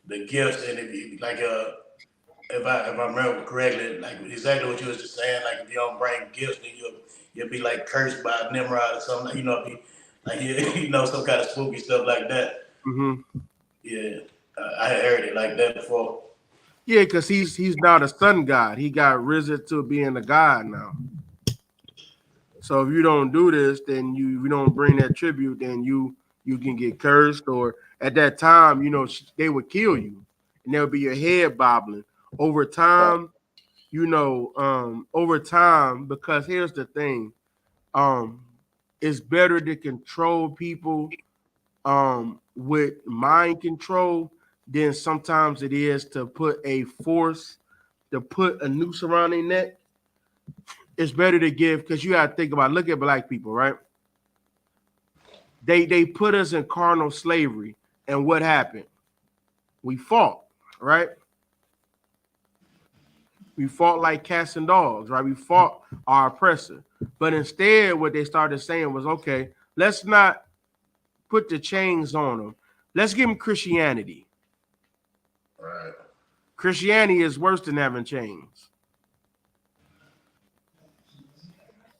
the gifts, and if you, like if I remember correctly, like exactly what you was just saying, like if you don't bring gifts, then you'll be like cursed by Nimrod or something, you know, be like you know, some kind of spooky stuff like that. Mm-hmm. Yeah, I had heard it like that before. Yeah, because he's now the sun god. He got risen to being a god now. So if you don't do this, then you don't bring that tribute, then you can get cursed, or at that time, you know, they would kill you, and there would be your head bobbling over time. You know, over time, because here's the thing, it's better to control people with mind control than sometimes it is to put a force to put a noose around their neck. It's better to give, because you got to think about, look at black people, right? They put us in carnal slavery, and what happened? We fought, right? We fought like cats and dogs, right? We fought our oppressor. But instead, what they started saying was, okay, let's not put the chains on them. Let's give them Christianity. Right. Christianity is worse than having chains.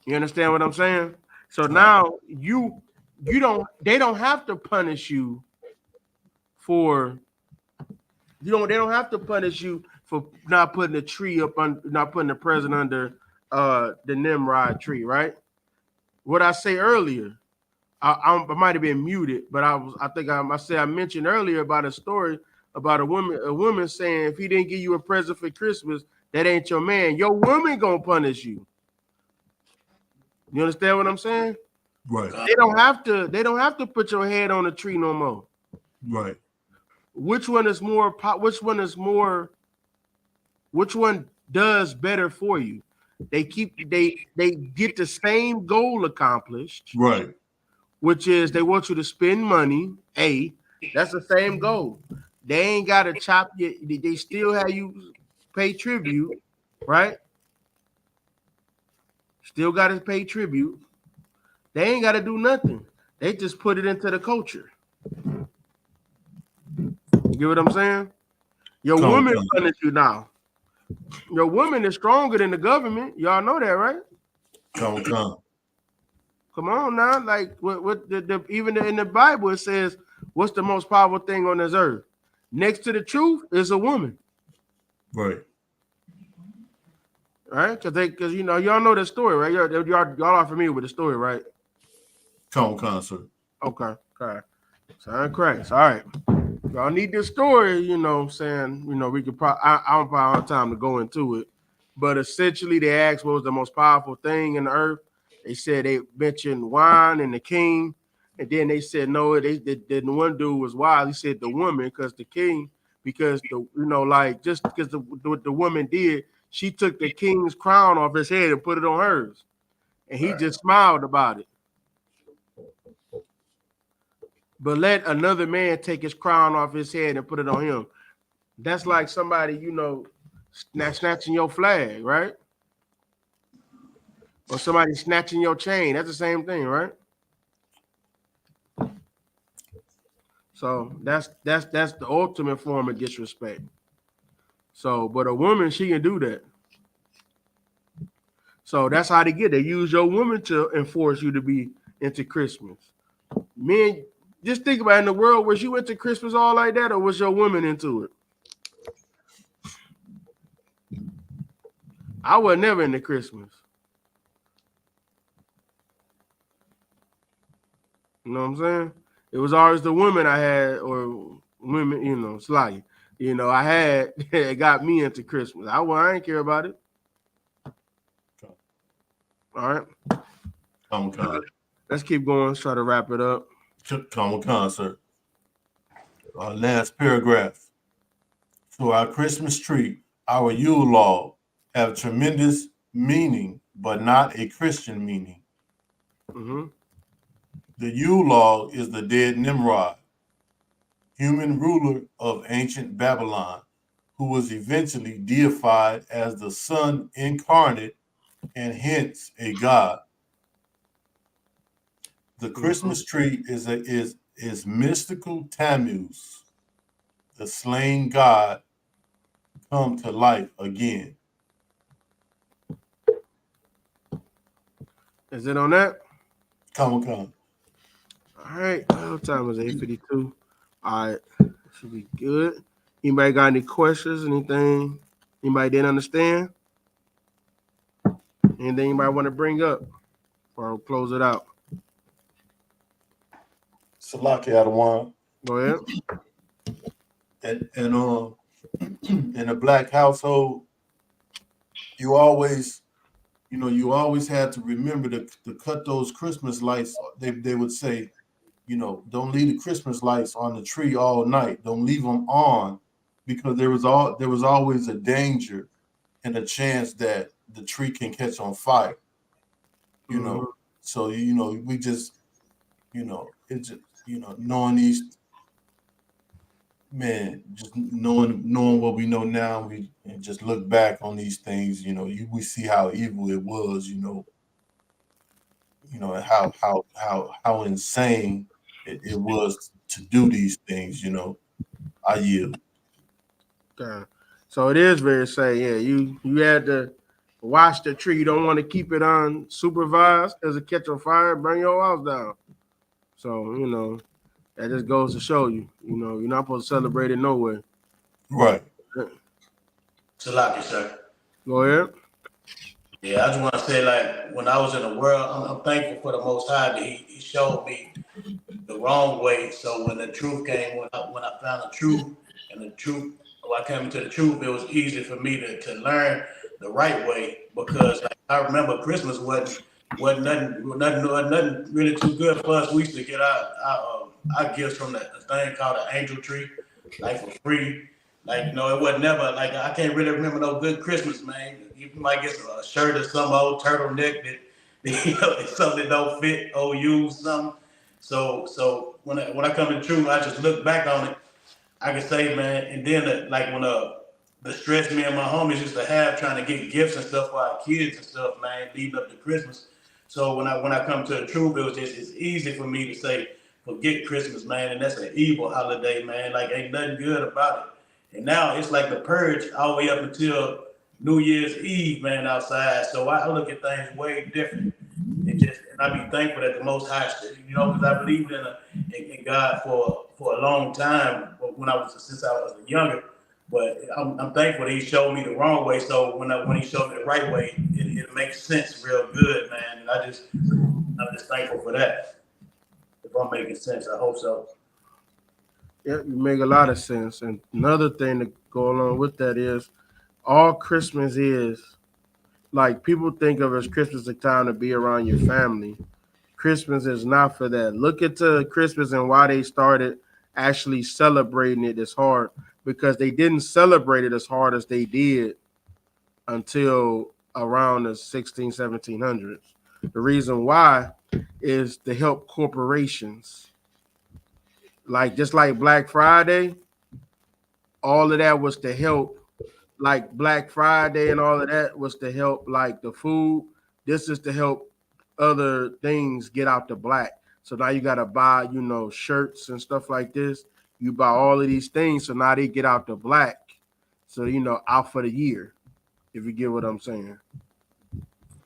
You understand what I'm saying? So now they don't have to punish you for they don't have to punish you for not putting a tree up on, not putting the present under the Nimrod tree, right? What I say earlier, I might have been muted, but I mentioned earlier about a story about a woman saying, if he didn't give you a present for Christmas, that ain't your man. Your woman gonna punish you. You understand what I'm saying? Right. They don't have to put your head on a tree no more. Right. Which one does better for you? They get the same goal accomplished. Right. Which is they want you to spend money. That's the same goal. They ain't got to chop you. They still have you pay tribute, right? Still got to pay tribute. They ain't got to do nothing. They just put it into the culture. You get what I'm saying? Your woman punish you now. Your woman is stronger than the government. Y'all know that, right? Come on now. Like what even in the Bible, it says, what's the most powerful thing on this earth? Next to the truth is a woman. Right. Right? Because you know, y'all know the story, right? Y'all are familiar with the story, right? Sir. Okay. Son Christ. All right. Y'all need this story, you know, saying, you know, we could probably, I don't probably have time to go into it, but essentially they asked what was the most powerful thing in the earth. They said they mentioned wine and the king, and then they said no. The one dude was wild. He said the woman, because the king, because just because the woman did, she took the king's crown off his head and put it on hers, and he just smiled about it. But let another man take his crown off his head and put it on him. That's like somebody, you know, snatching your flag, right? Or somebody snatching your chain. That's the same thing, right? So that's the ultimate form of disrespect. So, but a woman, she can do that. So that's how they get. They use your woman to enforce you to be into Christmas. Men, just think about it, in the world, was you into Christmas all like that, or was your woman into it? I was never into Christmas. You know what I'm saying? It was always the women I had, or women, you know, slightly. You know, I had it got me into Christmas. I ain't care about it. All right. Let's keep going. Let's try to wrap it up. Common concert. Last paragraph. So our Christmas tree, our Yule log, have tremendous meaning, but not a Christian meaning. Mm-hmm. The Yule log is the dead Nimrod, human ruler of ancient Babylon, who was eventually deified as the Son incarnate and hence a god. The Christmas tree is mystical Tammuz, the slain god come to life again. Is it on that? Come. All right. What time is it? 8:52. All right. Should be good. Anybody got any questions? Anything? Anybody didn't understand? Anything anybody want to bring up? Or I'll close it out. Salaki Adawan. Go ahead. And in a black household, you always had to remember to cut those Christmas lights. They would say, don't leave the Christmas lights on the tree all night. Don't leave them on, because there was always a danger and a chance that the tree can catch on fire. So we just, it's just, knowing these, man, just knowing what we know now, we and just look back on these things. We see how evil it was. And how insane it was to do these things. I yield. Okay. So it is very sad. Yeah, you had to watch the tree. You don't want to keep it unsupervised as it catch on fire, burn your house down. So that just goes to show you. You're not supposed to celebrate it nowhere. Right. Salaki, sir. Go ahead. Yeah, I just want to say, like, when I was in the world, I'm thankful for the Most High that He showed me the wrong way. So when the truth came, when I found the truth, and the truth, when I came into the truth, it was easy for me to learn the right way, because like, I remember Christmas wasn't nothing really too good for us. We used to get our gifts from a thing called an angel tree, like for free. Like, it wasn't never, like, I can't really remember no good Christmas, man. You might get a shirt or some old turtleneck that, something that don't fit or use something. So when I come to truth, I just look back on it. I can say, man, and then like when the stress me and my homies used to have trying to get gifts and stuff for our kids and stuff, man, leading up to Christmas. So when I come to the truth, it's easy for me to say, forget Christmas, man, and that's an evil holiday, man. Like, ain't nothing good about it. And now it's like the purge all the way up until New Year's Eve, man, outside. So I look at things way different. And I be thankful that the Most High, because I believed in God for a long time since I was younger. But I'm thankful that He showed me the wrong way. So when He showed me the right way, it makes sense real good, man. And I'm just thankful for that. If I'm making sense, I hope so. Yeah, you make a lot of sense. And another thing to go along with that is all Christmas is, like, people think of as Christmas a time to be around your family. Christmas is not for that. Look into Christmas and why they started actually celebrating it as hard, because they didn't celebrate it as hard as they did until around the 1700s. The reason why is to help corporations. Like, just like Black Friday, all of that was to help, like Black Friday and all of that was to help like the food. This is to help other things get out the black. So now you got to buy, shirts and stuff like this. You buy all of these things. So now they get out the black. So, out for the year, if you get what I'm saying.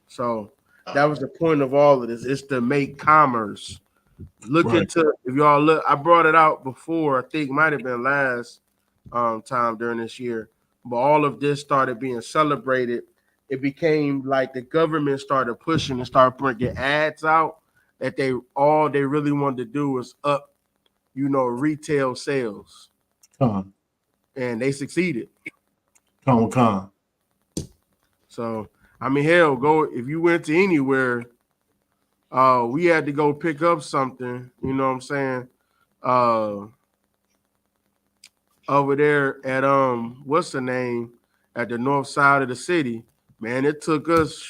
So that was the point of all of this. It's to make commerce. Look Right. into, if y'all look, I brought it out before, I think might have been last time during this year, but all of this started being celebrated. It became like the government started pushing and started putting ads out that they really wanted to do was up, retail sales, Con. and they succeeded. Con. So I mean, hell, go if you went to anywhere, we had to go pick up something, you know what I'm saying? Over there at what's the name? At the north side of the city. Man, it took us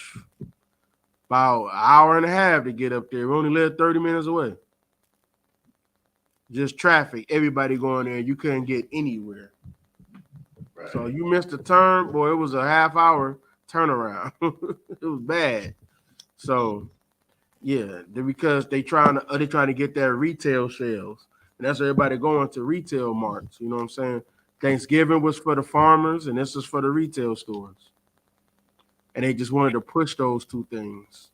about an hour and a half to get up there. We only lived 30 minutes away. Just traffic, everybody going there. You couldn't get anywhere. Right. So you missed a turn, boy, it was a half-hour turnaround. It was bad. So, yeah, because they trying to get that retail shelves. And that's everybody going to retail marts. You know what I'm saying? Thanksgiving was for the farmers, and this is for the retail stores. And they just wanted to push those two things.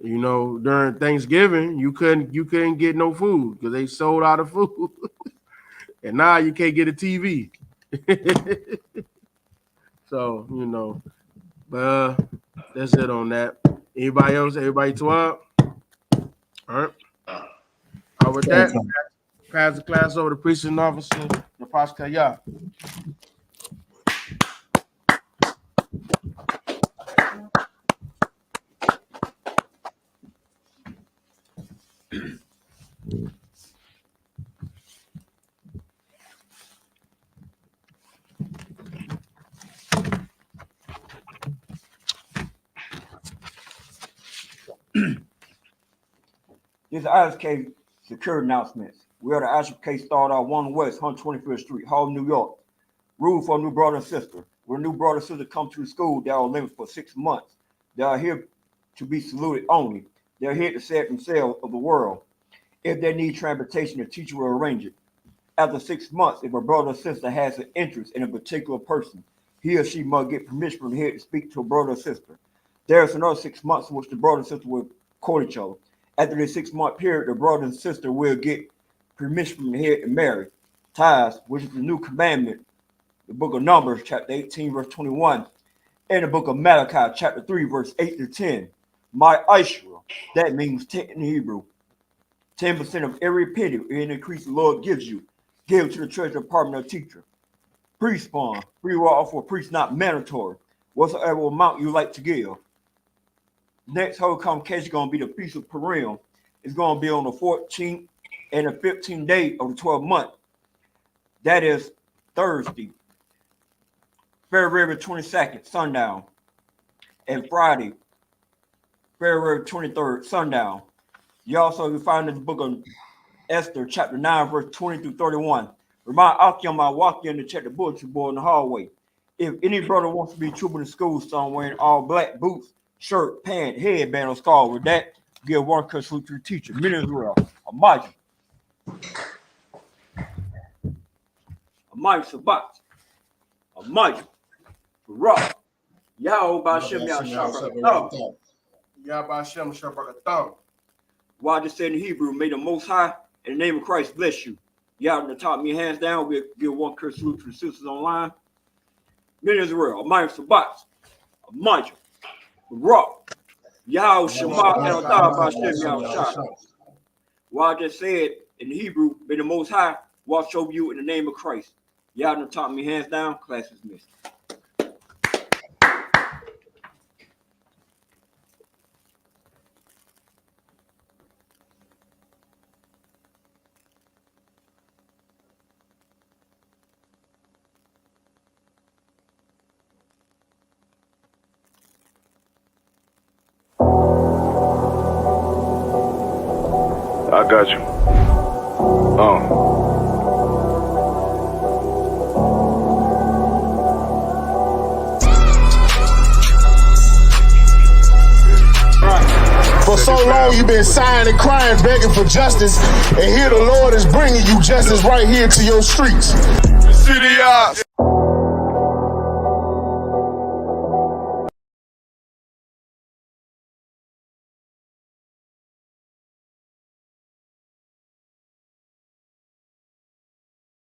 You know, during Thanksgiving, you couldn't get no food because they sold out of food. And now you can't get a TV. So, you know, but that's it on that. Anybody else? Everybody 12? All right. With that, pass the class over to precinct officer, the Pascal. This is ISUPK secure announcements. We are the ISUPK start out 1 West, 125th Street, Harlem, New York. Rule for a new brother and sister. When a new brother and sister come to the school, they are limited for 6 months. They are here to be saluted only. They are here to save themselves of the world. If they need transportation, the teacher will arrange it. After 6 months, if a brother or sister has an interest in a particular person, he or she must get permission from the head to speak to a brother or sister. There is another 6 months in which the brother and sister will court each other. After this 6 month period, the brother and sister will get permission from the head to marry. Tithes, which is the new commandment, the book of Numbers, chapter 18, verse 21, and the book of Malachi, chapter 3, verse 8 to 10. My Ishra, that means 10 in Hebrew. 10% of every penny in increase the Lord gives you, give to the treasury department of teacher. Priest fund, free will for priest not mandatory. Whatsoever amount you like to give. Next whole convocation is going to be the Feast of Purim. It's going to be on the 14th and the 15th day of the 12th month. That is Thursday, February 22nd, sundown. And Friday, February 23rd, sundown. You also can find in the book of Esther, chapter 9, verse 20 through 31. Remind Akim I walk in to check the bulletin board in the hallway. If any brother wants to be trooping to school somewhere in all black boots, shirt, pant, headband, or scarf with that, give one curse to the teacher. Minute Israel, Imagine. Imagine Sabat. Imagine. Rock. Yahweh Bashem Yahshua. Yahweh Bashem Shabbat. Why just said in Hebrew, may the Most High, in the name of Christ, bless you. Y'all top me hands down. We'll give one curse salute to the sisters online. Minute Israel, Imagine Sabat. Imagine. Rock. Yahweh Shabbat El Bashem Yahshua. Well, I just said in Hebrew, may the Most High watch over you in the name of Christ. Y'all done taught me hands down. Class is missed. I got you. For so long you've been sighing and crying, begging for justice, and here the Lord is bringing you justice right here to your streets. City Ops.